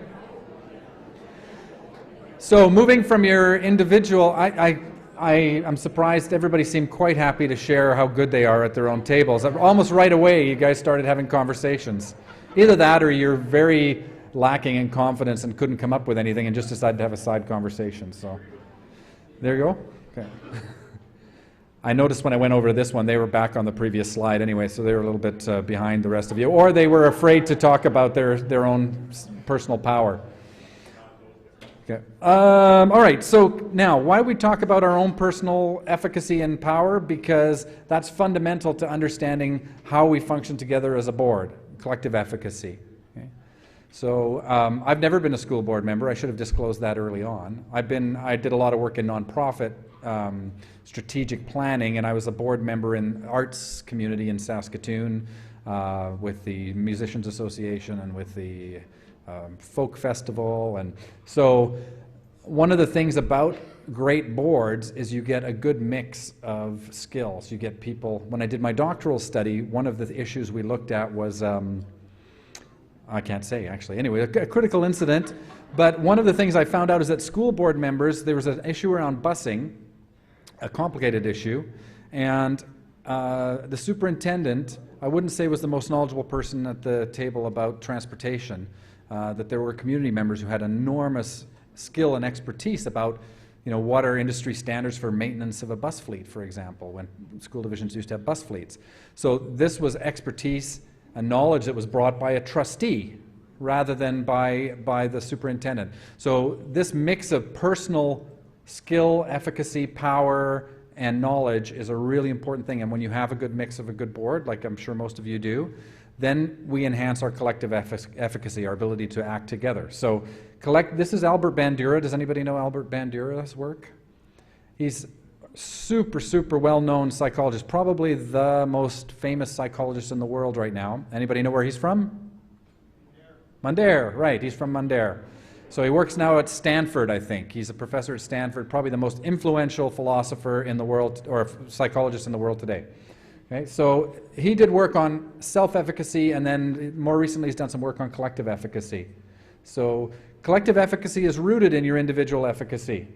So moving from your individual, I'm surprised everybody seemed quite happy to share how good they are at their own tables. Almost right away, you guys started having conversations. Either that or you're very lacking in confidence and couldn't come up with anything and just decided to have a side conversation. So there you go. Okay. I noticed when I went over to this one, they were back on the previous slide anyway, so they were a little bit behind the rest of you. Or they were afraid to talk about their own personal power. Okay. All right, so now, why we talk about our own personal efficacy and power? Because that's fundamental to understanding how we function together as a board, collective efficacy. Okay? So I've never been a school board member. I should have disclosed that early on. I did a lot of work in nonprofit strategic planning, and I was a board member in the arts community in Saskatoon with the Musicians Association and with the folk festival. And so one of the things about great boards is you get a good mix of skills. You get people. When I did my doctoral study, one of the issues we looked at was I can't say actually. Anyway, a critical incident. But one of the things I found out is that school board members, there was an issue around busing, a complicated issue, and the superintendent, I wouldn't say was the most knowledgeable person at the table about transportation, that there were community members who had enormous skill and expertise about, what are industry standards for maintenance of a bus fleet, for example, when school divisions used to have bus fleets. So this was expertise and knowledge that was brought by a trustee rather than by the superintendent. So this mix of personal skill, efficacy, power, and knowledge is a really important thing. And when you have a good mix of a good board, like I'm sure most of you do, then we enhance our collective efficacy, our ability to act together. So this is Albert Bandura. Does anybody know Albert Bandura's work? He's super, super well-known psychologist, probably the most famous psychologist in the world right now. Anybody know where he's from? Mundare, right, he's from Mundare. So he works now at Stanford, I think. He's a professor at Stanford, probably the most influential philosopher in the world, or psychologist in the world today. Okay, so he did work on self-efficacy, and then more recently he's done some work on collective efficacy. So collective efficacy is rooted in your individual efficacy.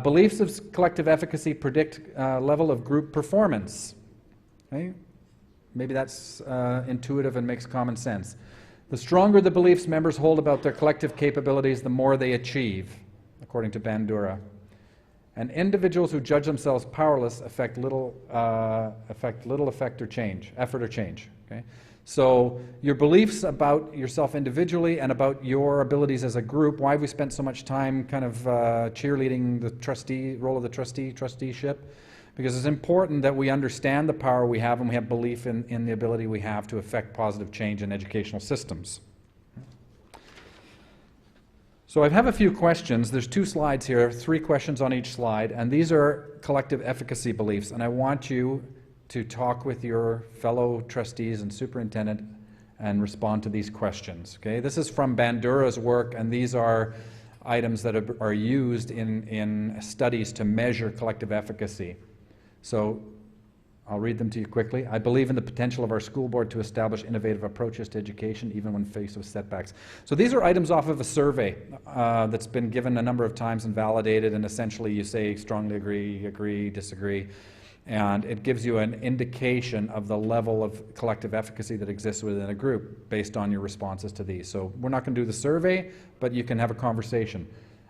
Beliefs of collective efficacy predict level of group performance. Okay? Maybe that's intuitive and makes common sense. The stronger the beliefs members hold about their collective capabilities, the more they achieve, according to Bandura. And individuals who judge themselves powerless affect little effort or change. Okay? So your beliefs about yourself individually and about your abilities as a group, why have we spent so much time kind of cheerleading the role of the trusteeship? Because it's important that we understand the power we have and we have belief in the ability we have to affect positive change in educational systems. So I have a few questions. There's 2 slides here, 3 questions on each slide, and these are collective efficacy beliefs, and I want you to talk with your fellow trustees and superintendent and respond to these questions. Okay? This is from Bandura's work, and these are items that are used in studies to measure collective efficacy. So I'll read them to you quickly. I believe in the potential of our school board to establish innovative approaches to education, even when faced with setbacks. So these are items off of a survey that's been given a number of times and validated, and essentially you say strongly agree, disagree, and it gives you an indication of the level of collective efficacy that exists within a group based on your responses to these. So we're not going to do the survey, but you can have a conversation.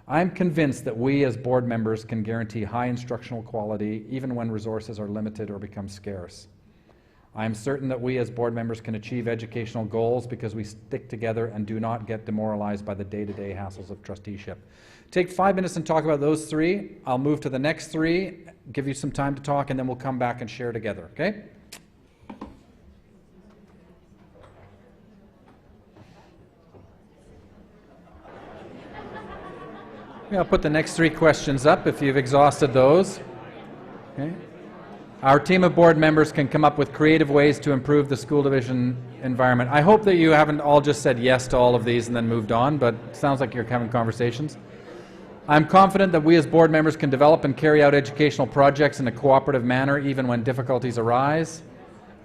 I'm convinced that we as board members can guarantee high instructional quality even when resources are limited or become scarce. I'm certain that we as board members can achieve educational goals because we stick together and do not get demoralized by the day-to-day hassles of trusteeship. Take 5 minutes and talk about those 3. I'll move to the next 3, give you some time to talk, and then we'll come back and share together, okay? I'll put the next 3 questions up if you've exhausted those. Okay. Our team of board members can come up with creative ways to improve the school division environment. I hope that you haven't all just said yes to all of these and then moved on, but it sounds like you're having conversations. I'm confident that we as board members can develop and carry out educational projects in a cooperative manner even when difficulties arise.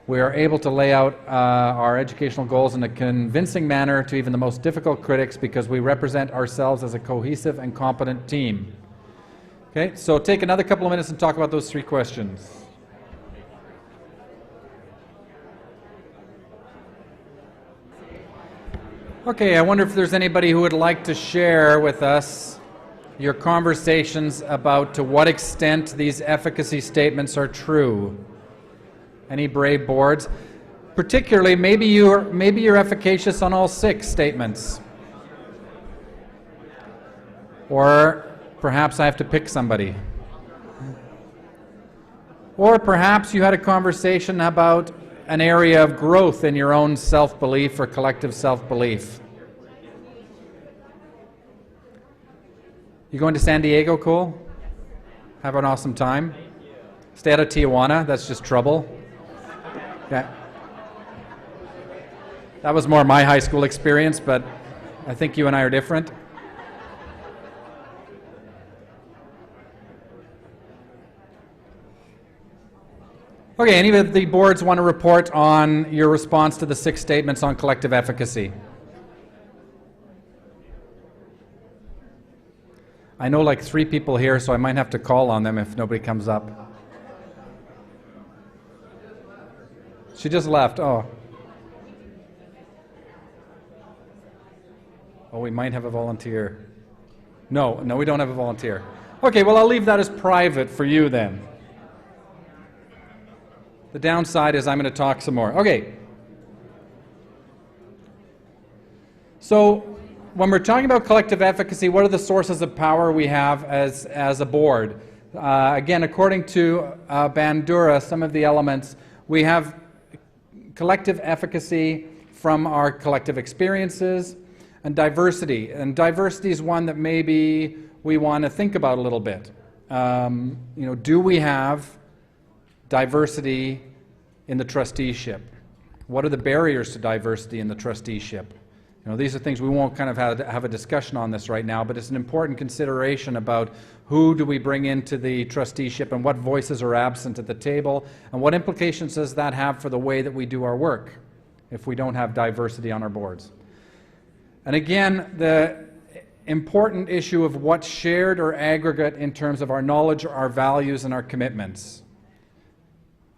We are able to lay out our educational goals in a convincing manner to even the most difficult critics because we represent ourselves as a cohesive and competent team. Okay, so take another couple of minutes and talk about those 3 questions. Okay, I wonder if there's anybody who would like to share with us your conversations about to what extent these efficacy statements are true. Any brave boards? Particularly, maybe you're efficacious on all 6 statements. Or perhaps I have to pick somebody. Or perhaps you had a conversation about an area of growth in your own self-belief or collective self-belief. You going to San Diego, cool? Have an awesome time? Stay out of Tijuana, that's just trouble. Yeah. That was more my high school experience, but I think you and I are different. Okay, any of the boards want to report on your response to the 6 statements on collective efficacy? I know like 3 people here, so I might have to call on them if nobody comes up. She just left, oh. Oh, we might have a volunteer. No, we don't have a volunteer. Okay, well, I'll leave that as private for you then. The downside is I'm going to talk some more. Okay. So when we're talking about collective efficacy, what are the sources of power we have as a board? Again, according to Bandura, some of the elements, we have collective efficacy from our collective experiences and diversity. And diversity is one that maybe we want to think about a little bit. Do we have diversity in the trusteeship? What are the barriers to diversity in the trusteeship? These are things we won't kind of have a discussion on this right now, but it's an important consideration about who do we bring into the trusteeship and what voices are absent at the table, and what implications does that have for the way that we do our work if we don't have diversity on our boards. And again, the important issue of what's shared or aggregate in terms of our knowledge, our values, and our commitments.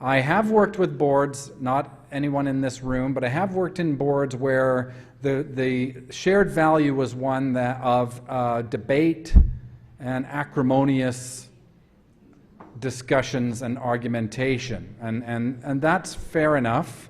I have worked with boards, not anyone in this room, but I have worked in boards where the shared value was one of debate and acrimonious discussions and argumentation. And that's fair enough.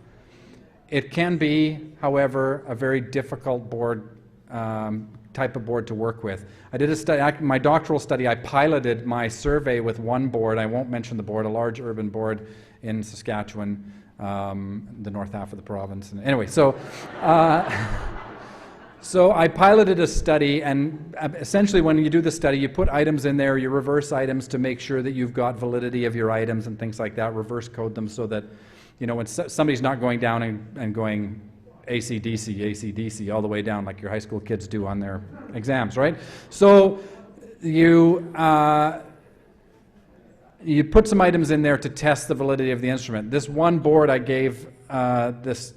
It can be, however, a very difficult board, type of board to work with. I did a study, my doctoral study, I piloted my survey with one board, I won't mention the board, a large urban board in Saskatchewan, the north half of the province. And anyway, so I piloted a study, and essentially when you do the study, you put items in there, you reverse items to make sure that you've got validity of your items and things like that, reverse code them so that, when somebody's not going down and going AC/DC all the way down like your high school kids do on their exams, right? So you put some items in there to test the validity of the instrument. This one board I gave this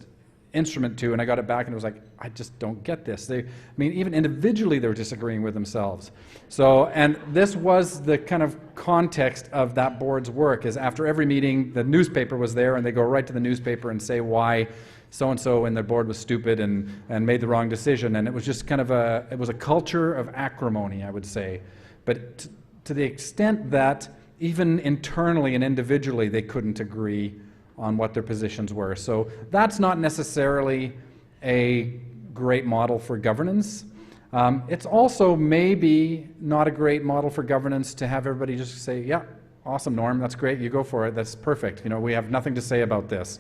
instrument to, and I got it back, and it was like, I just don't get this. Even individually, they were disagreeing with themselves. So, and this was the kind of context of that board's work, is after every meeting, the newspaper was there, and they go right to the newspaper and say why so-and-so and their board was stupid and made the wrong decision. And it was just kind of it was a culture of acrimony, I would say. But to the extent that even internally and individually, they couldn't agree on what their positions were. So that's not necessarily a great model for governance. It's also maybe not a great model for governance to have everybody just say, yeah, awesome, Norm, that's great, you go for it, that's perfect. We have nothing to say about this.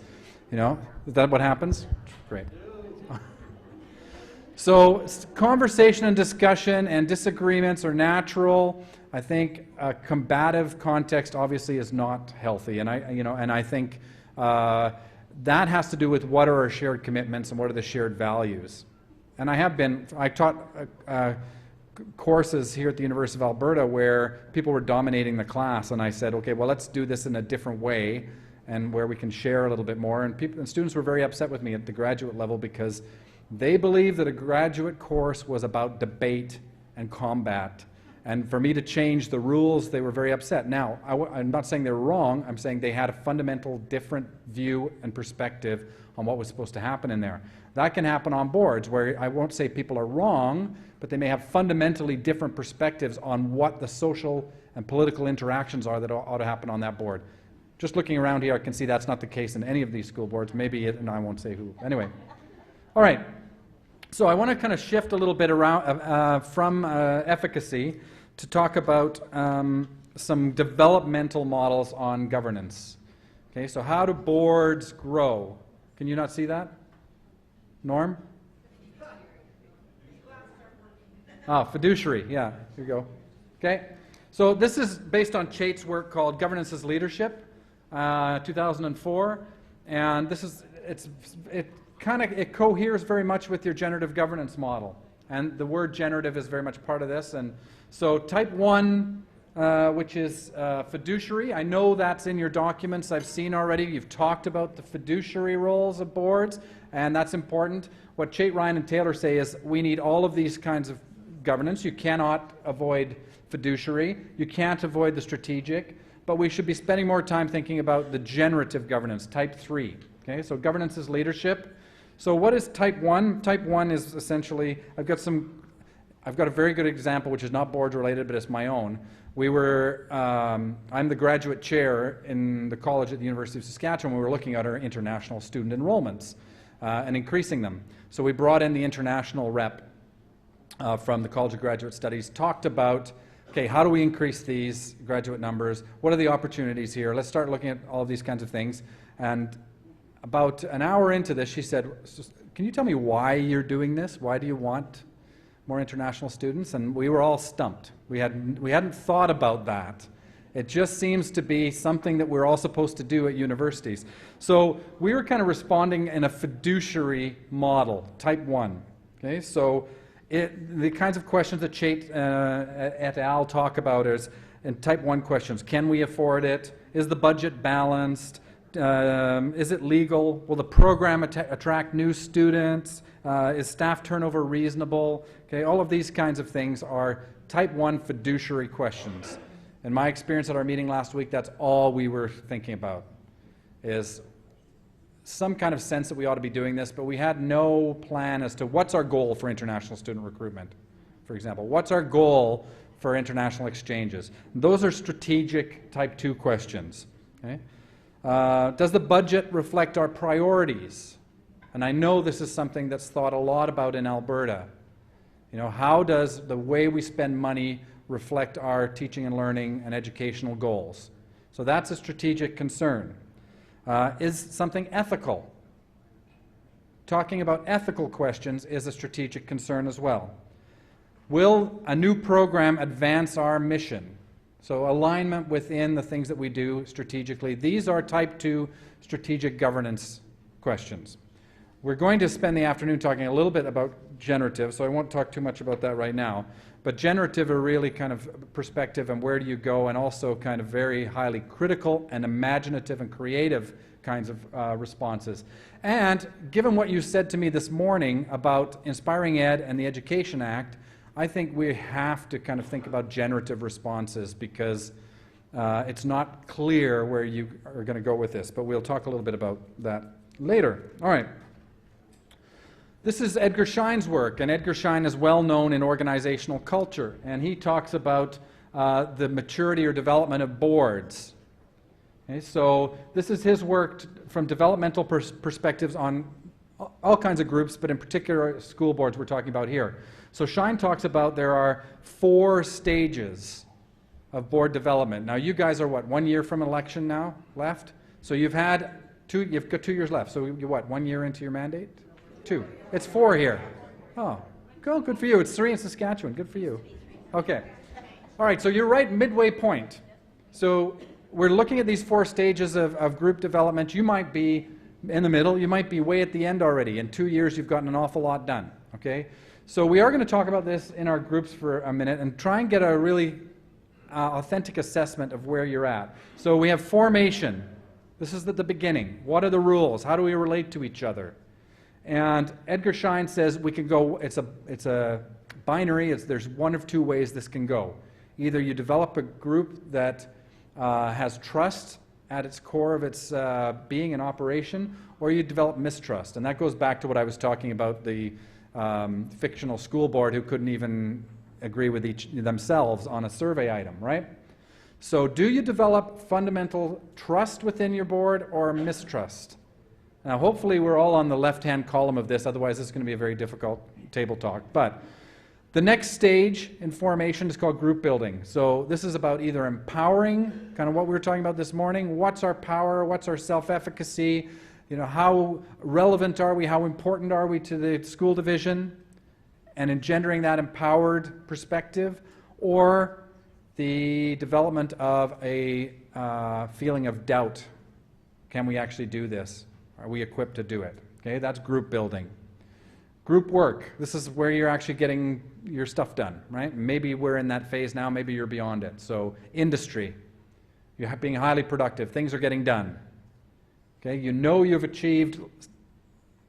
Is that what happens? Great. So conversation and discussion and disagreements are natural. I think a combative context obviously is not healthy, and I think that has to do with what are our shared commitments and what are the shared values. And I taught courses here at the University of Alberta where people were dominating the class, and I said, okay, well, let's do this in a different way and where we can share a little bit more. And students were very upset with me at the graduate level because they believed that a graduate course was about debate and combat. And for me to change the rules, they were very upset. Now, I'm not saying they were wrong. I'm saying they had a fundamental different view and perspective on what was supposed to happen in there. That can happen on boards where I won't say people are wrong, but they may have fundamentally different perspectives on what the social and political interactions are that ought to happen on that board. Just looking around here, I can see that's not the case in any of these school boards. Maybe it, and I won't say who. Anyway. All right. So I want to kind of shift a little bit around from efficacy to talk about some developmental models on governance. Okay, so how do boards grow? Can you not see that? Norm? Ah, fiduciary, yeah, here you go. Okay, so this is based on Chait's work called Governance as Leadership, 2004, and this is, it coheres very much with your generative governance model, and the word generative is very much part of this. And so type 1, which is fiduciary, I know that's in your documents I've seen already. You've talked about the fiduciary roles of boards, and that's important. What Chait, Ryan, and Taylor say is we need all of these kinds of governance. You cannot avoid fiduciary. You can't avoid the strategic, but we should be spending more time thinking about the generative governance, type 3. Okay, so governance is leadership. So what is type 1? Type 1 is essentially, I've got a very good example, which is not board related, but it's my own. I'm the graduate chair in the college at the University of Saskatchewan. We were looking at our international student enrollments and increasing them. So we brought in the international rep from the College of Graduate Studies, talked about, okay, how do we increase these graduate numbers? What are the opportunities here? Let's start looking at all of these kinds of things. And about an hour into this, she said, can you tell me why you're doing this? Why do you want more international students? And we were all stumped. We hadn't thought about that. It just seems to be something that we're all supposed to do at universities. So we were kind of responding in a fiduciary model, type 1. Okay, so the kinds of questions that Chait et al. Talk about is in type 1 questions. Can we afford it? Is the budget balanced? Is it legal? Will the program attract new students? Is staff turnover reasonable? Okay, all of these kinds of things are type 1 fiduciary questions. In my experience at our meeting last week, that's all we were thinking about, is some kind of sense that we ought to be doing this, but we had no plan as to what's our goal for international student recruitment, for example. What's our goal for international exchanges? Those are strategic type 2 questions. Okay? Does the budget reflect our priorities? And I know this is something that's thought a lot about in Alberta. You know, how does the way we spend money reflect our teaching and learning and educational goals? So that's a strategic concern. Is something ethical? Talking about ethical questions is a strategic concern as well. Will a new program advance our mission? So alignment within the things that we do strategically. These are type 2 strategic governance questions. We're going to spend the afternoon talking a little bit about generative, so I won't talk too much about that right now. But generative are really kind of perspective and where do you go, and also kind of very highly critical and imaginative and creative kinds of responses. And given what you said to me this morning about Inspiring Ed and the Education Act, I think we have to kind of think about generative responses because it's not clear where you are going to go with this, but we'll talk a little bit about that later. All right. This is Edgar Schein's work, and Edgar Schein is well known in organizational culture, and he talks about the maturity or development of boards. Okay, so this is his work from developmental perspectives on all kinds of groups, but in particular school boards we're talking about here. So Schein talks about there are 4 stages of board development. Now you guys are what, 1 year from election now left? So you've got 2 years left. So you what, 1 year into your mandate? 2. It's 4 here. Oh, good for you. It's 3 in Saskatchewan. Good for you. Okay. All right, so you're right midway point. So we're looking at these 4 stages of group development. You might be in the middle. You might be way at the end already. In 2 years, you've gotten an awful lot done. Okay? So we are going to talk about this in our groups for a minute and try and get a really authentic assessment of where you're at. So we have formation. This is at the beginning. What are the rules? How do we relate to each other? And Edgar Schein says we can go, it's a binary, there's one of 2 ways this can go. Either you develop a group that has trust at its core of its being and operation, or you develop mistrust. And that goes back to what I was talking about, the fictional school board who couldn't even agree with themselves on a survey item, right? So do you develop fundamental trust within your board or mistrust? Now, hopefully we're all on the left-hand column of this, otherwise this is going to be a very difficult table talk. But the next stage in formation is called group building. So this is about either empowering, kind of what we were talking about this morning, what's our power, what's our self-efficacy, you know, how relevant are we, how important are we to the school division, and engendering that empowered perspective, or the development of a feeling of doubt. Can we actually do this? Are we equipped to do it? Okay, that's group building. Group work, this is where you're actually getting your stuff done, right? Maybe we're in that phase now, maybe you're beyond it. So industry, you're being highly productive, things are getting done. Okay, you know you've achieved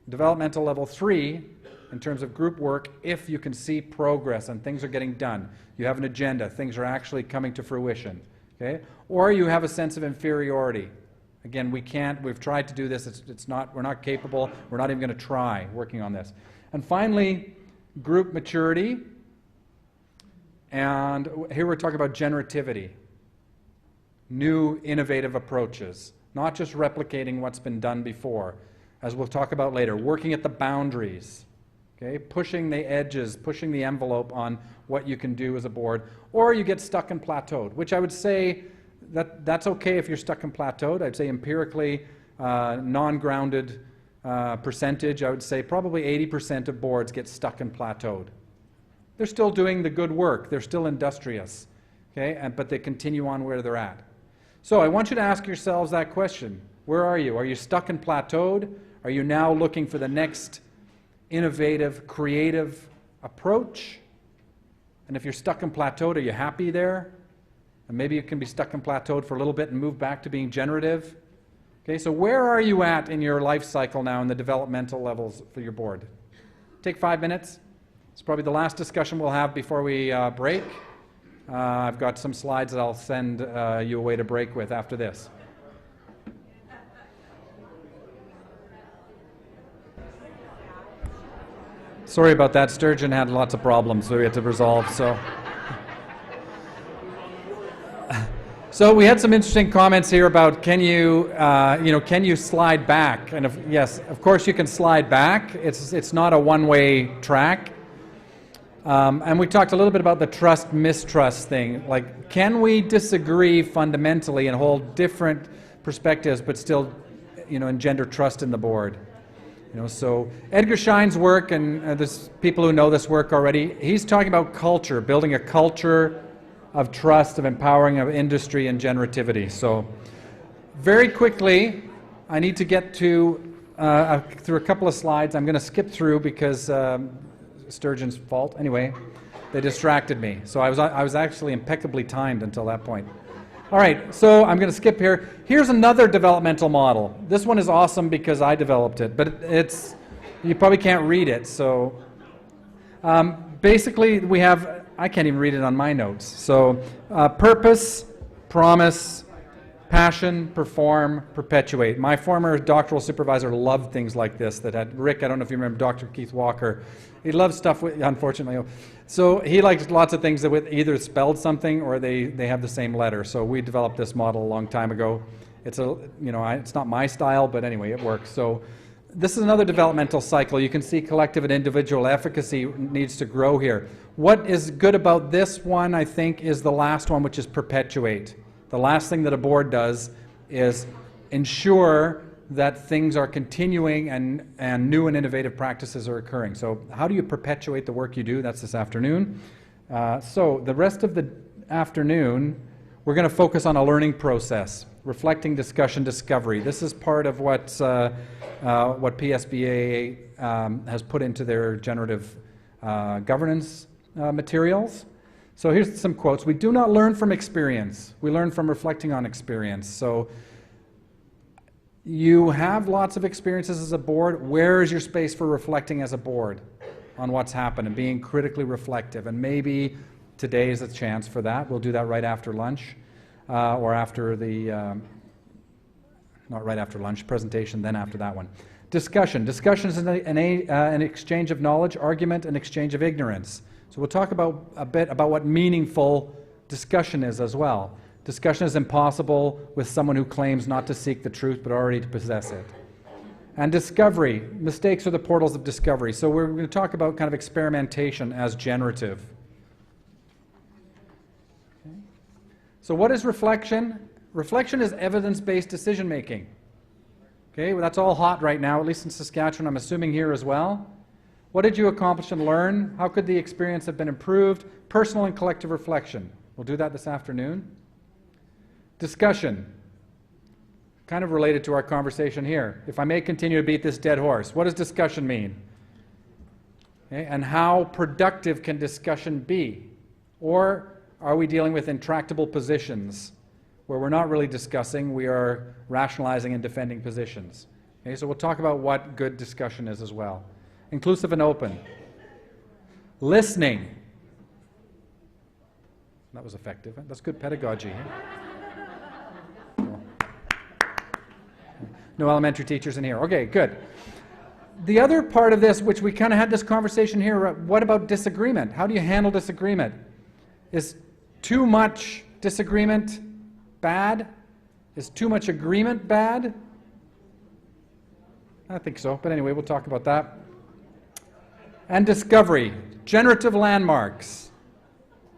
developmental level 3 in terms of group work if you can see progress and things are getting done. You have an agenda, things are actually coming to fruition. Okay? Or you have a sense of inferiority. Again, we've tried to do this, we're not capable, we're not even going to try working on this. And finally, group maturity. And here we're talking about generativity. New innovative approaches. Not just replicating what's been done before, as we'll talk about later, working at the boundaries, okay? Pushing the edges, pushing the envelope on what you can do as a board, or you get stuck and plateaued, which I would say that's okay if you're stuck and plateaued. I'd say empirically, non-grounded percentage, I would say probably 80% of boards get stuck and plateaued. They're still doing the good work, they're still industrious, okay? But they continue on where they're at. So I want you to ask yourselves that question. Where are you? Are you stuck and plateaued? Are you now looking for the next innovative, creative approach? And if you're stuck and plateaued, are you happy there? And maybe you can be stuck and plateaued for a little bit and move back to being generative. Okay, so where are you at in your life cycle now in the developmental levels for your board? Take 5 minutes. It's probably the last discussion we'll have before we break. I've got some slides that I'll send you away to break with after this. Sorry about that. Sturgeon had lots of problems, so we had to resolve. So we had some interesting comments here about can you slide back? And yes, of course you can slide back. It's not a one-way track. And we talked a little bit about the trust-mistrust thing. Like, can we disagree fundamentally and hold different perspectives, but still, engender trust in the board? So Edgar Schein's work, and there's people who know this work already. He's talking about culture, building a culture of trust, of empowering, of industry, and generativity. So, very quickly, I need to get to through a couple of slides. I'm going to skip through because. Sturgeon's fault. Anyway, they distracted me. So I was actually impeccably timed until that point. All right, so I'm going to skip here. Here's another developmental model. This one is awesome because I developed it, but you probably can't read it. So basically we have, I can't even read it on my notes. So purpose, promise, passion, perform, perpetuate. My former doctoral supervisor loved things like this that had, Rick, I don't know if you remember Dr. Keith Walker. He loved stuff, unfortunately. So he liked lots of things that either spelled something or they have the same letter. So we developed this model a long time ago. It's it's not my style, but anyway, it works. So this is another developmental cycle. You can see collective and individual efficacy needs to grow here. What is good about this one, I think, is the last one, which is perpetuate. The last thing that a board does is ensure that things are continuing and new and innovative practices are occurring. So how do you perpetuate the work you do? That's this afternoon. So the rest of the afternoon, we're going to focus on a learning process, reflecting, discussion, discovery. This is part of what PSBA has put into their generative governance materials. So here's some quotes. We do not learn from experience. We learn from reflecting on experience. So you have lots of experiences as a board. Where is your space for reflecting as a board on what's happened and being critically reflective? And maybe today is a chance for that. We'll do that right after lunch or after the not right after lunch, presentation, then after that one. Discussion. Discussion is an exchange of knowledge, argument, and exchange of ignorance. So we'll talk about a bit about what meaningful discussion is as well. Discussion is impossible with someone who claims not to seek the truth but already to possess it. And discovery. Mistakes are the portals of discovery. So we're going to talk about kind of experimentation as generative. Okay. So what is reflection? Reflection is evidence-based decision making. Okay, well, that's all hot right now, at least in Saskatchewan, I'm assuming here as well. What did you accomplish and learn? How could the experience have been improved? Personal and collective reflection. We'll do that this afternoon. Discussion. Kind of related to our conversation here. If I may continue to beat this dead horse, what does discussion mean? Okay, and how productive can discussion be? Or are we dealing with intractable positions where we're not really discussing, we are rationalizing and defending positions? Okay, so we'll talk about what good discussion is as well. Inclusive and open. Listening. That was effective. That's good pedagogy. No elementary teachers in here. Okay, good. The other part of this, which we kind of had this conversation here, what about disagreement? How do you handle disagreement? Is too much disagreement bad? Is too much agreement bad? I think so, but anyway, we'll talk about that. And discovery, generative landmarks.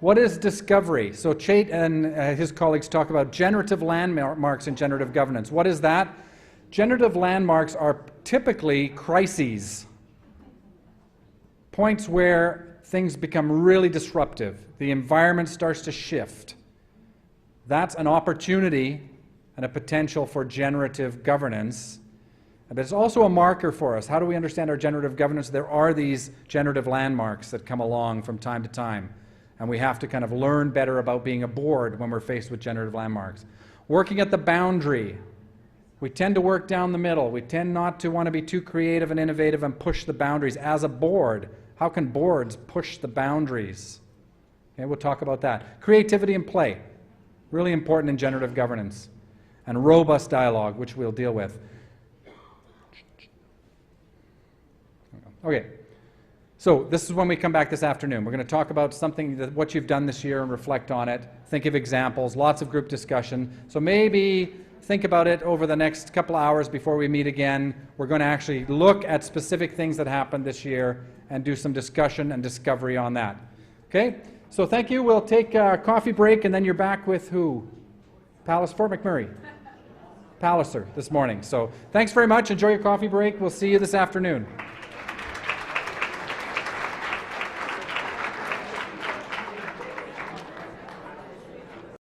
What is discovery? So Chait and his colleagues talk about generative landmarks in generative governance. What is that? Generative landmarks are typically crises, points where things become really disruptive. The environment starts to shift. That's an opportunity and a potential for generative governance. But it's also a marker for us. How do we understand our generative governance? There are these generative landmarks that come along from time to time, and we have to kind of learn better about being a board when we're faced with generative landmarks. Working at the boundary. We tend to work down the middle. We tend not to want to be too creative and innovative and push the boundaries. As a board, how can boards push the boundaries? Okay, we'll talk about that. Creativity and play. Really important in generative governance. And robust dialogue, which we'll deal with. Okay, so this is when we come back this afternoon. We're going to talk about something, what you've done this year and reflect on it. Think of examples, lots of group discussion. So maybe think about it over the next couple hours before we meet again. We're going to actually look at specific things that happened this year and do some discussion and discovery on that. Okay, so thank you. We'll take a coffee break and then you're back with who? Fort McMurray. Palliser this morning. So thanks very much. Enjoy your coffee break. We'll see you this afternoon.